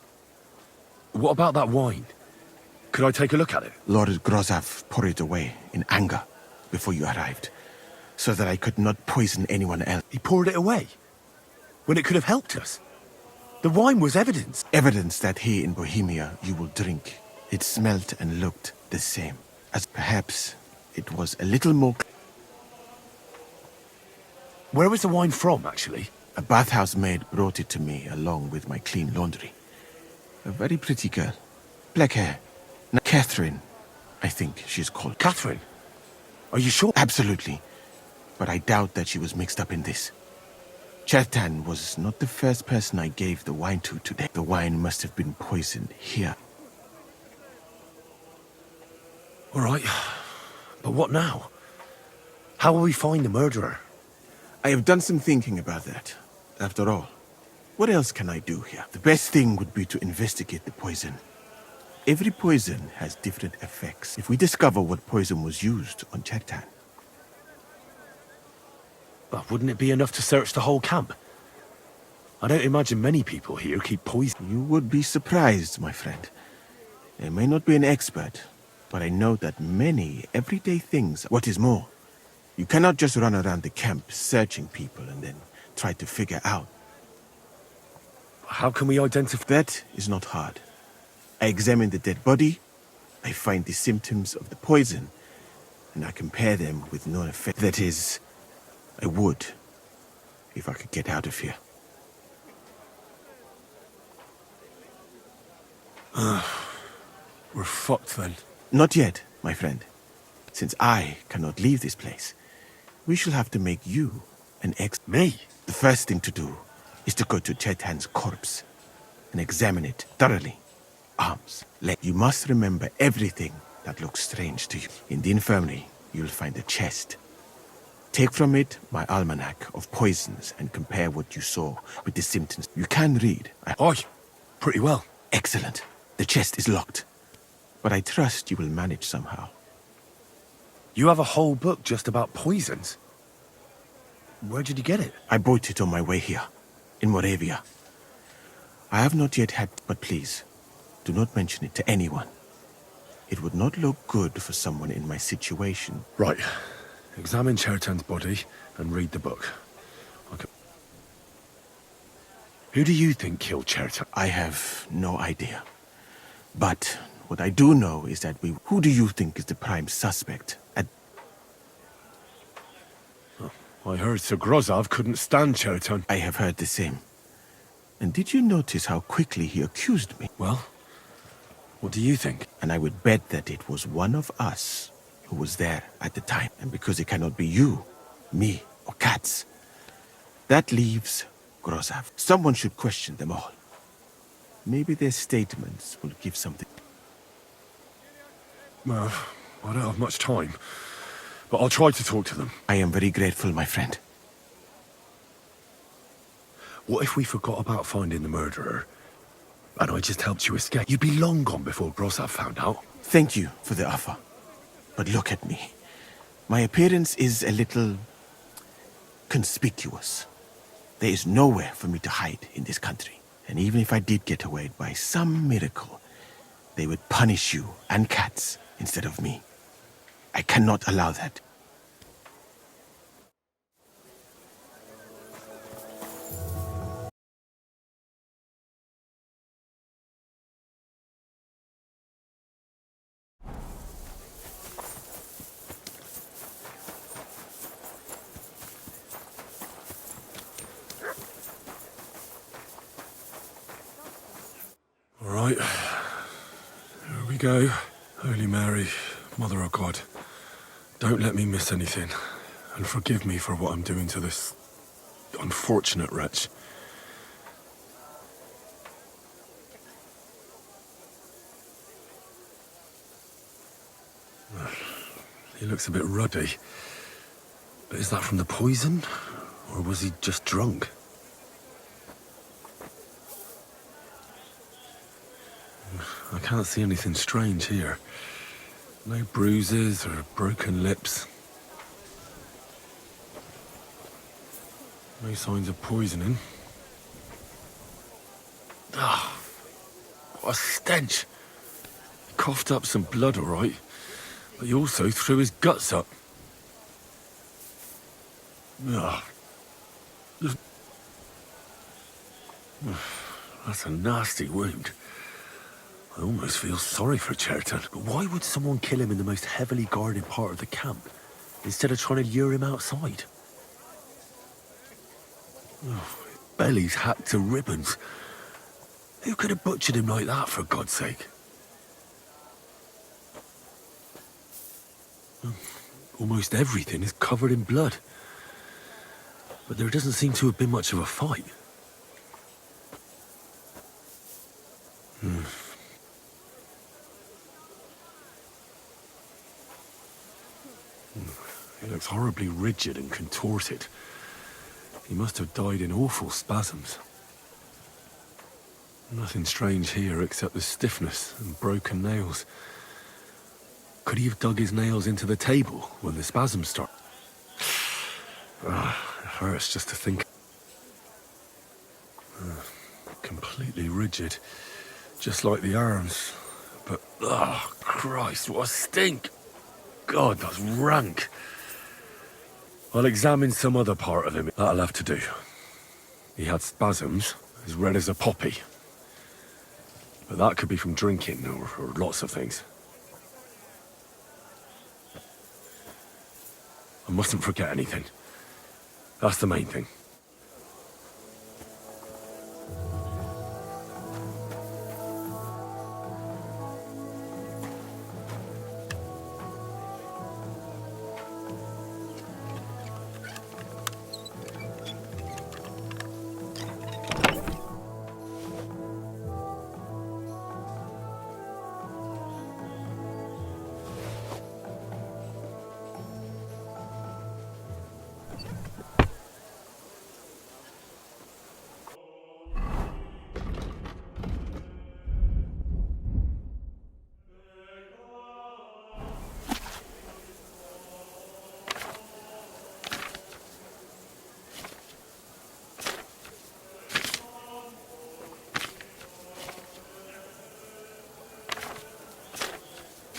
What about that wine? Could I take a look at it? Lord Grozav poured it away in anger before you arrived, so that I could not poison anyone else. He poured it away? When it could have helped us? The wine was evidence. Evidence that here in Bohemia you will drink. It smelt and looked the same. As perhaps it was a little more... Where was the wine from, actually? A bathhouse maid brought it to me along with my clean laundry. A very pretty girl. Black hair. Katherine, I think she's called. Katherine? Are you sure? Absolutely. But I doubt that she was mixed up in this. Chertan was not the first person I gave the wine to today. The wine must have been poisoned here. All right. But what now? How will we find the murderer? I have done some thinking about that. After all, What else can I do here? The best thing would be to investigate the poison. Every poison has different effects. If we discover what poison was used on Chertan. But wouldn't it be enough to search the whole camp? I don't imagine many people here keep poison. You would be surprised, my friend. I may not be an expert, but I know that many everyday things. What is more, you cannot just run around the camp searching people and then try to figure out. How can we identify? That is not hard. I examine the dead body, I find the symptoms of the poison, and I compare them with known effect. That is, I would, if I could get out of here. We're fucked then. Not yet, my friend. Since I cannot leave this place, we shall have to make you an Me? The first thing to do is to go to Chertan's corpse and examine it thoroughly. Arms, legs. You must remember everything that looks strange to you. In the infirmary, you'll find a chest. Take from it my almanac of poisons and compare what you saw with the symptoms. You can read. Aye, pretty well. Excellent. The chest is locked, but I trust you will manage somehow. You have a whole book just about poisons? Where did you get it? I bought it on my way here, in Moravia. I have not yet had, but please, do not mention it to anyone. It would not look good for someone in my situation. Right. Examine Chertan's body and read the book. Okay. Who do you think killed Chertan? I have no idea. But what I do know is that Who do you think is the prime suspect? I heard Sir Grozav couldn't stand Chertan. I have heard the same. And did you notice how quickly he accused me? Well, what do you think? And I would bet that it was one of us who was there at the time. And because it cannot be you, me, or Katz, that leaves Grozav. Someone should question them all. Maybe their statements will give something. Well, I don't have much time, but I'll try to talk to them. I am very grateful, my friend. What if we forgot about finding the murderer, and I just helped you escape? You'd be long gone before Grozav found out. Thank you for the offer. But look at me. My appearance is a little conspicuous. There is nowhere for me to hide in this country. And even if I did get away by some miracle, they would punish you and Katz instead of me. I cannot allow that. All right. Here we go. Holy Mary, Mother of God, don't let me miss anything, and forgive me for what I'm doing to this unfortunate wretch. He looks a bit ruddy. But is that from the poison? Or was he just drunk? I can't see anything strange here. No bruises or broken lips. No signs of poisoning. Ah, what a stench. He coughed up some blood, all right, but he also threw his guts up. Ah. That's a nasty wound. I almost feel sorry for Chertan. But why would someone kill him in the most heavily guarded part of the camp, instead of trying to lure him outside? Oh, his belly's hacked to ribbons. Who could have butchered him like that, for God's sake? Almost everything is covered in blood. But there doesn't seem to have been much of a fight. He looks horribly rigid and contorted. He must have died in awful spasms. Nothing strange here except the stiffness and broken nails. Could he have dug his nails into the table when the spasms start? It hurts just to think. Completely rigid, just like the arms. But, oh, Christ, what a stink! God, that's rank. I'll examine some other part of him. That'll have to do. He had spasms, as red as a poppy. But that could be from drinking, or lots of things. I mustn't forget anything. That's the main thing.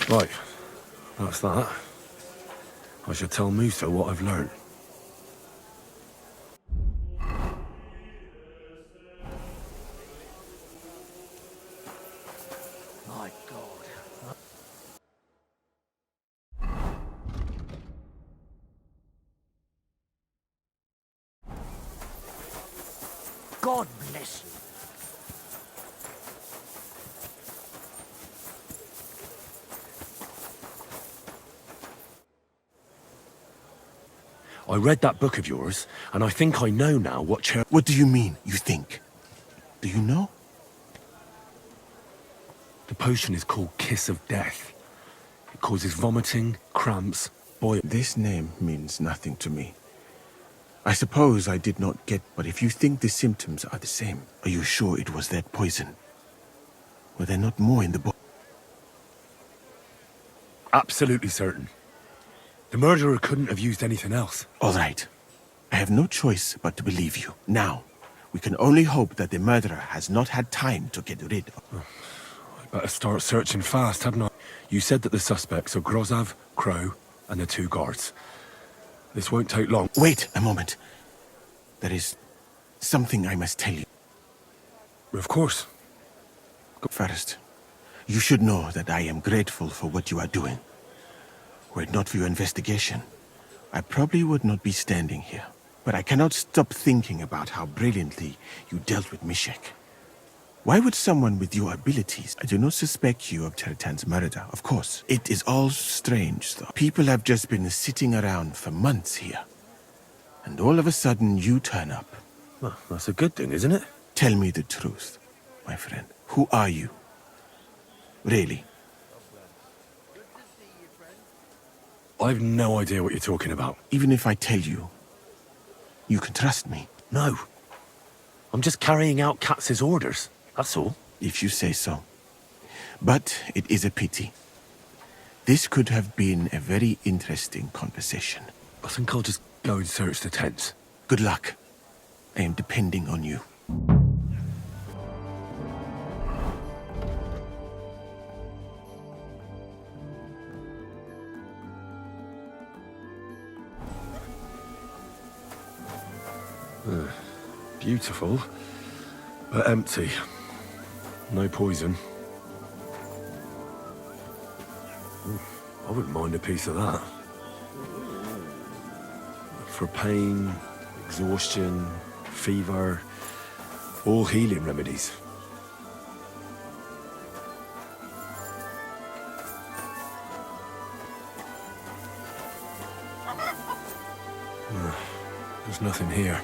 Right, that's that. I should tell Musa what I've learned. My God. God bless you. I read that book of yours, and I think I know now what Chertan... What do you mean, you think? Do you know? The potion is called Kiss of Death. It causes vomiting, cramps, boil... This name means nothing to me. I suppose I did not get, but if you think the symptoms are the same, are you sure it was that poison? Were there not more in the book? Absolutely certain. The murderer couldn't have used anything else. All right. I have no choice but to believe you. Now, we can only hope that the murderer has not had time to get rid of... I better start searching fast, hadn't I? You said that the suspects are Grozav, Crow, and the 2 guards. This won't take long. Wait a moment. There is something I must tell you. Of course. First, you should know that I am grateful for what you are doing. Were it not for your investigation, I probably would not be standing here. But I cannot stop thinking about how brilliantly you dealt with Myshek. Why would someone with your abilities... I do not suspect you of Chertan's murder, of course. It is all strange, though. People have just been sitting around for months here. And all of a sudden, you turn up. Well, that's a good thing, isn't it? Tell me the truth, my friend. Who are you? Really? I've no idea what you're talking about. Even if I tell you, you can trust me. No. I'm just carrying out Katz's orders, that's all. If you say so. But it is a pity. This could have been a very interesting conversation. I think I'll just go and search the tents. Good luck. I am depending on you. Beautiful, but empty. No poison. I wouldn't mind a piece of that. For pain, exhaustion, fever, all healing remedies. There's nothing here.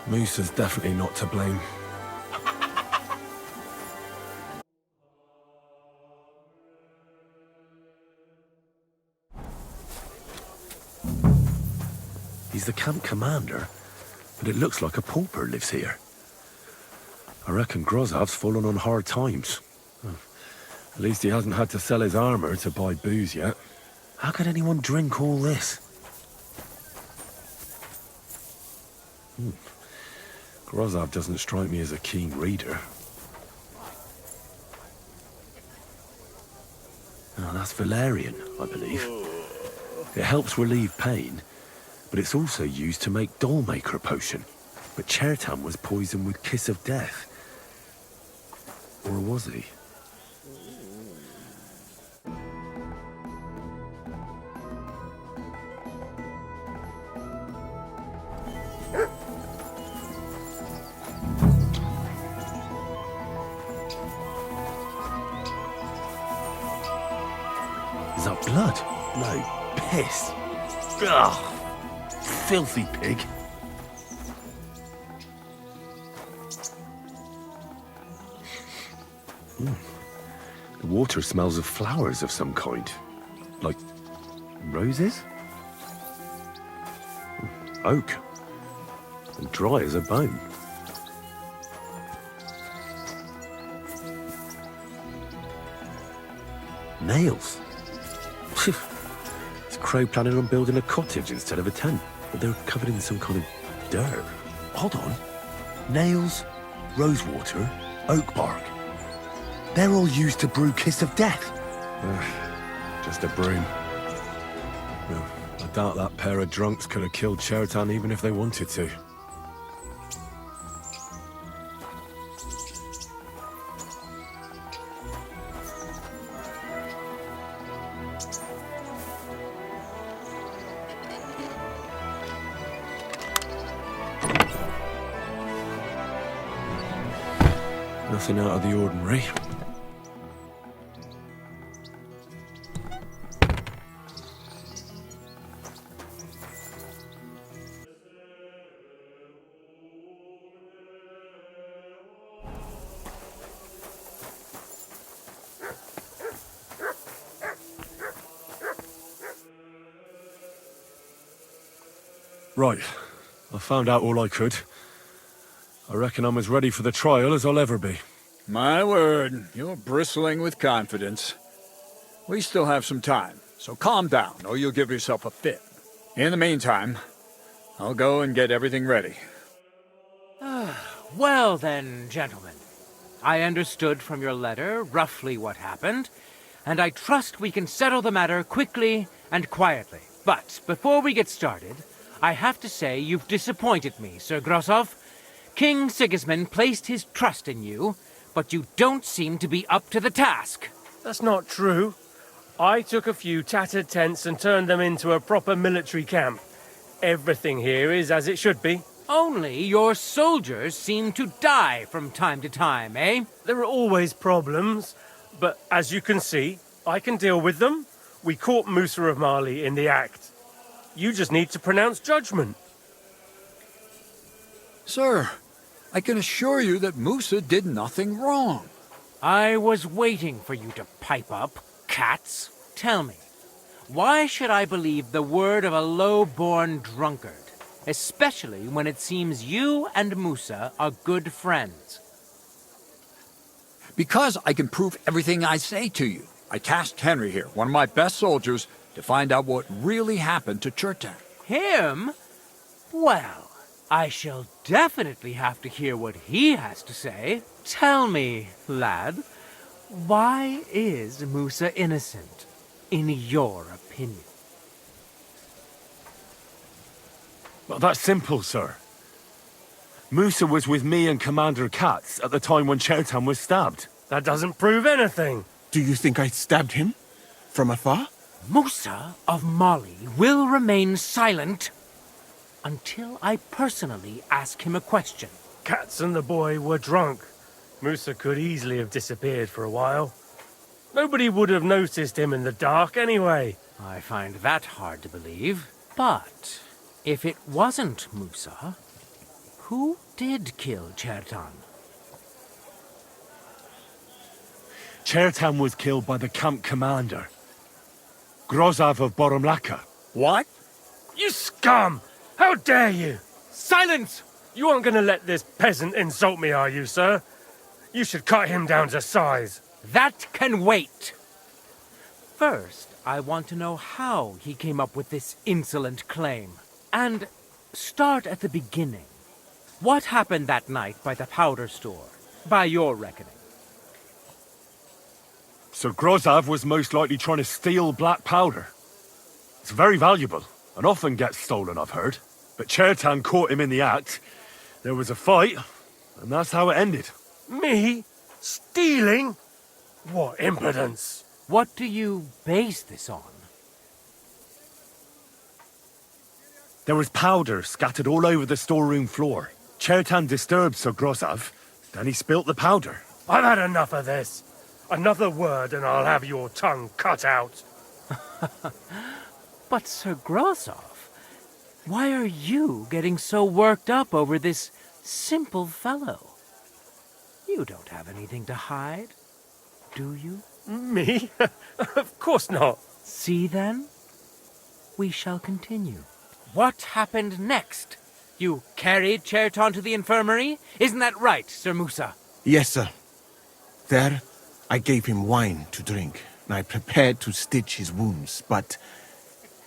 Musa's definitely not to blame. He's the camp commander, but it looks like a pauper lives here. I reckon Grozav's fallen on hard times. At least he hasn't had to sell his armor to buy booze yet. How could anyone drink all this? Grozav doesn't strike me as a keen reader. Oh, that's valerian, I believe. It helps relieve pain, but it's also used to make Dollmaker potion. But Chertan was poisoned with Kiss of Death. Or was he? Is that blood? No, piss. Ugh! Filthy pig. The water smells of flowers of some kind. Like roses? Oak. And dry as a bone. Nails. Is Crow planning on building a cottage instead of a tent? But they're covered in some kind of dirt. Hold on. Nails, rosewater, oak bark. They're all used to brew Kiss of Death. Just a broom. No, I doubt that pair of drunks could have killed Chertan even if they wanted to. Nothing out of the ordinary. Right. I found out all I could. I reckon I'm as ready for the trial as I'll ever be. My word, you're bristling with confidence. We still have some time, so calm down, or you'll give yourself a fit. In the meantime, I'll go and get everything ready. Well then, gentlemen. I understood from your letter roughly what happened, and I trust we can settle the matter quickly and quietly. But before we get started, I have to say you've disappointed me, Sir Grozav. King Sigismund placed his trust in you, but you don't seem to be up to the task. That's not true. I took a few tattered tents and turned them into a proper military camp. Everything here is as it should be. Only your soldiers seem to die from time to time, eh? There are always problems, but as you can see, I can deal with them. We caught Musa of Mali in the act. You just need to pronounce judgment. Sir, I can assure you that Musa did nothing wrong. I was waiting for you to pipe up, Katz. Tell me, why should I believe the word of a low-born drunkard? Especially when it seems you and Musa are good friends. Because I can prove everything I say to you. I tasked Henry here, one of my best soldiers, to find out what really happened to Chertan. Him? Well, I shall definitely have to hear what he has to say. Tell me, lad, why is Musa innocent, in your opinion? Well, that's simple, sir. Musa was with me and Commander Katz at the time when Chertan was stabbed. That doesn't prove anything. Do you think I stabbed him? From afar? Musa of Mali will remain silent until I personally ask him a question. Katz and the boy were drunk. Musa could easily have disappeared for a while. Nobody would have noticed him in the dark anyway. I find that hard to believe. But if it wasn't Musa, who did kill Chertan? Chertan was killed by the camp commander, Grozav of Boromlaka. What? You scum! How dare you! Silence! You aren't going to let this peasant insult me, are you, sir? You should cut him down to size. That can wait. First, I want to know how he came up with this insolent claim. And start at the beginning. What happened that night by the powder store, by your reckoning? So Grozav was most likely trying to steal black powder. It's very valuable, and often gets stolen, I've heard. But Chertan caught him in the act. There was a fight, and that's how it ended. Me? Stealing? What impudence! What do you base this on? There was powder scattered all over the storeroom floor. Chertan disturbed Sir Grozav, then he spilt the powder. I've had enough of this. Another word and I'll have your tongue cut out. But Sir Grozav, why are you getting so worked up over this simple fellow? You don't have anything to hide, do you? Me? Of course not. See then? We shall continue. What happened next? You carried Chertan to the infirmary? Isn't that right, Sir Musa? Yes, sir. There, I gave him wine to drink, and I prepared to stitch his wounds, but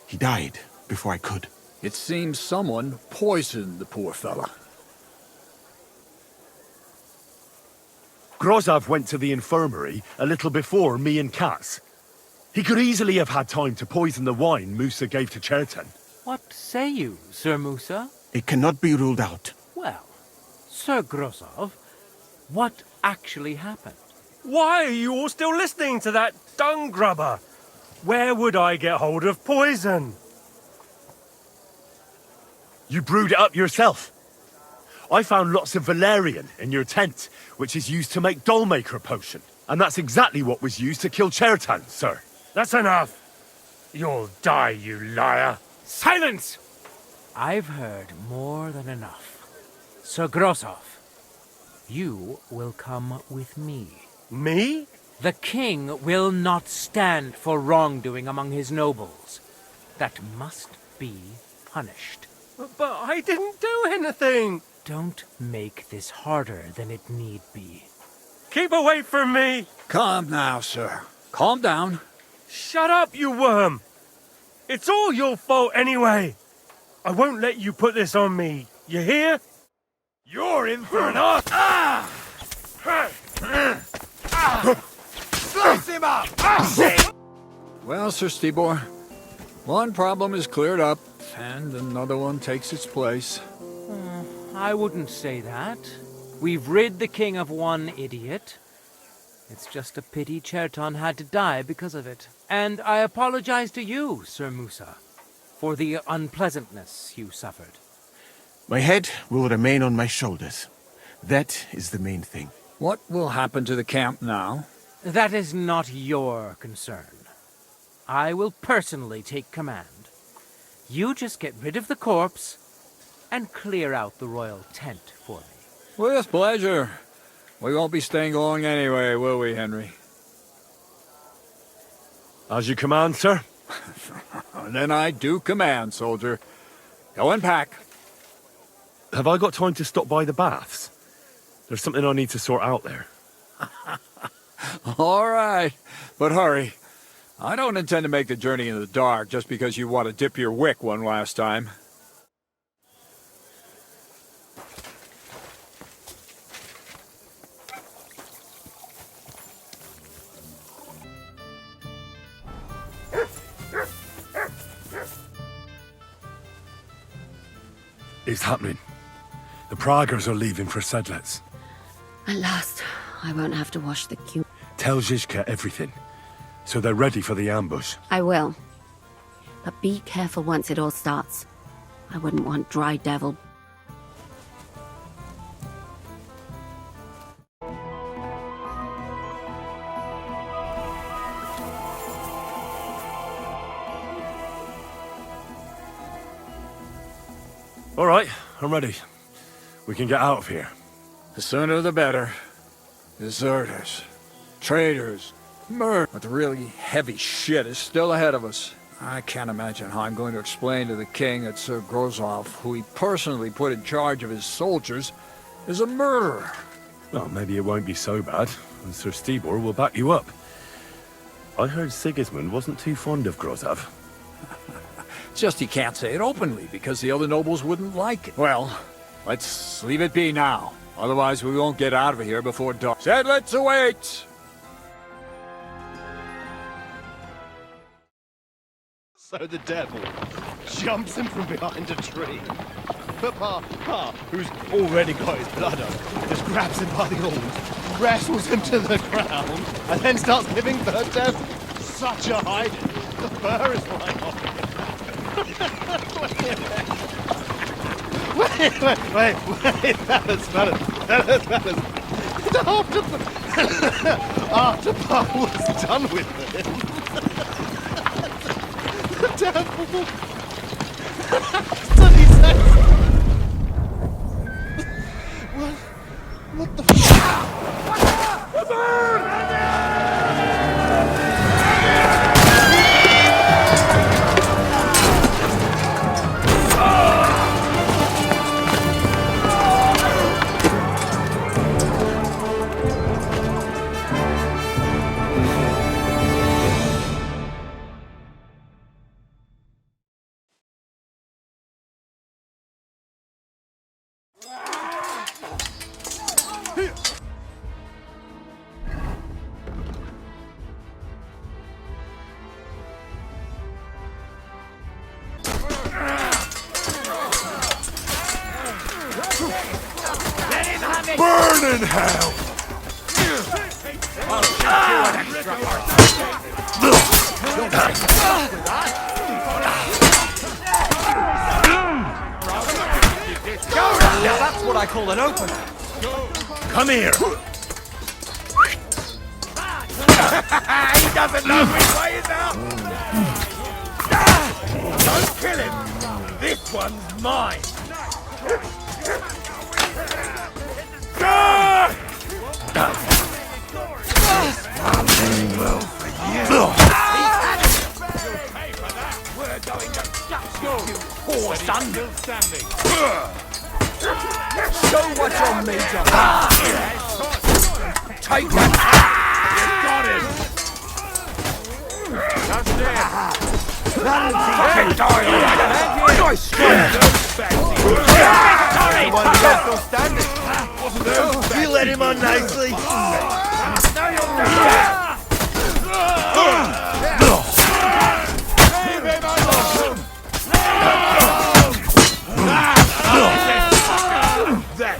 he died before I could. It seems someone poisoned the poor fella. Grozav went to the infirmary a little before me and Katz. He could easily have had time to poison the wine Musa gave to Chertan. What say you, Sir Musa? It cannot be ruled out. Well, Sir Grozav, what actually happened? Why are you all still listening to that dung grubber? Where would I get hold of poison? You brewed it up yourself. I found lots of valerian in your tent, which is used to make dollmaker potion. And that's exactly what was used to kill Chertan, sir. That's enough. You'll die, you liar. Silence! I've heard more than enough. Sir Grozav, you will come with me. Me? The king will not stand for wrongdoing among his nobles. That must be punished. But I didn't do anything. Don't make this harder than it need be. Keep away from me. Calm now, sir. Calm down. Shut up, you worm. It's all your fault anyway. I won't let you put this on me. You hear? You're in for an off. Slice him up! Well, Sir Stibor, one problem is cleared up, and another one takes its place. I wouldn't say that. We've rid the king of one idiot. It's just a pity Chertan had to die because of it. And I apologize to you, Sir Musa, for the unpleasantness you suffered. My head will remain on my shoulders. That is the main thing. What will happen to the camp now? That is not your concern. I will personally take command. You just get rid of the corpse and clear out the royal tent for me. With pleasure. We won't be staying long anyway, will we, Henry? As you command, sir. Then I do command, soldier. Go and pack. Have I got time to stop by the baths? There's something I need to sort out there. All right, but hurry. I don't intend to make the journey in the dark just because you want to dip your wick one last time. It's happening. The Praguers are leaving for Sedlets. At last, I won't have to wash the queue. Tell Zizka everything, so they're ready for the ambush. I will. But be careful once it all starts. I wouldn't want Dry Devil. All right, I'm ready. We can get out of here. The sooner the better. Deserters, traitors, murder. But the really heavy shit is still ahead of us. I can't imagine how I'm going to explain to the king that Sir Grozav, who he personally put in charge of his soldiers, is a murderer. Well, maybe it won't be so bad, and Sir Stibor will back you up. I heard Sigismund wasn't too fond of Grozav. Just he can't say it openly, because the other nobles wouldn't like it. Well, let's leave it be now. Otherwise we won't get out of here before dark. Said let's await! So the devil jumps him from behind a tree. But Pa, who's already got his blood up, just grabs him by the horns, wrestles him to the ground, and then starts giving the devil such a hiding. The fur is flying off. Wait, fellas. After Pa was done with him, the devil suddenly says, what the fuck? The bird! Burn in hell! Now that's what I call an opener. Come here! He doesn't know which way is out. Don't kill him. This one's mine. Well for you. We're going to shut you, poor son. Still standing. Show what you're made of. Take that. You got him. That's it. That'll die. Nice strike. Sorry. Still standing. You let him on nicely. Now you're done. Leave him alone.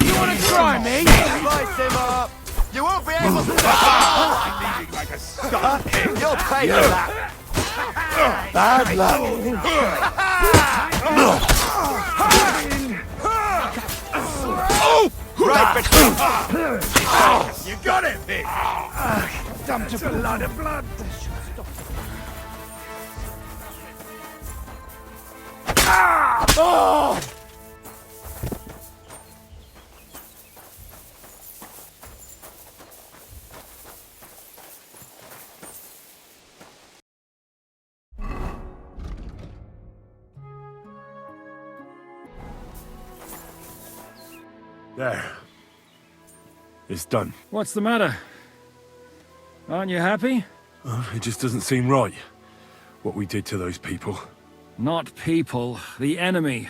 You want to try me? Slice him up. You won't be able to. I'm leaving like a skunk. You'll pay for that. Bad luck. Right between. You got it, Vic. Dumped a lot of blood. Oh! There. It's done. What's the matter? Aren't you happy? It just doesn't seem right, what we did to those people. Not people, the enemy.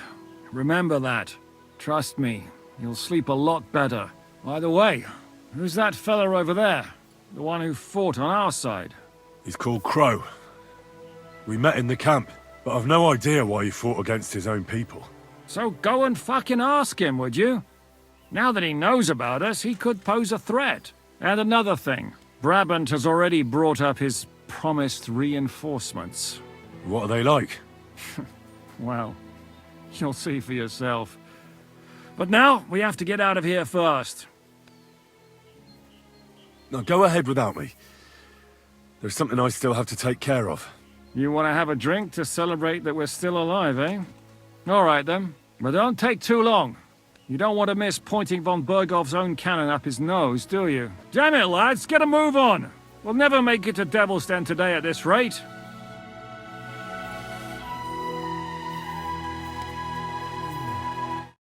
Remember that. Trust me, you'll sleep a lot better. By the way, who's that fella over there? The one who fought on our side? He's called Crow. We met in the camp, but I've no idea why he fought against his own people. So go and fucking ask him, would you? Now that he knows about us, he could pose a threat. And another thing, Brabant has already brought up his promised reinforcements. What are they like? Well, you'll see for yourself. But now, we have to get out of here first. No, go ahead without me. There's something I still have to take care of. You want to have a drink to celebrate that we're still alive, eh? All right then, but don't take too long. You don't want to miss pointing von Bergov's own cannon up his nose, do you? Damn it, lads, get a move on! We'll never make it to Devil's Den today at this rate.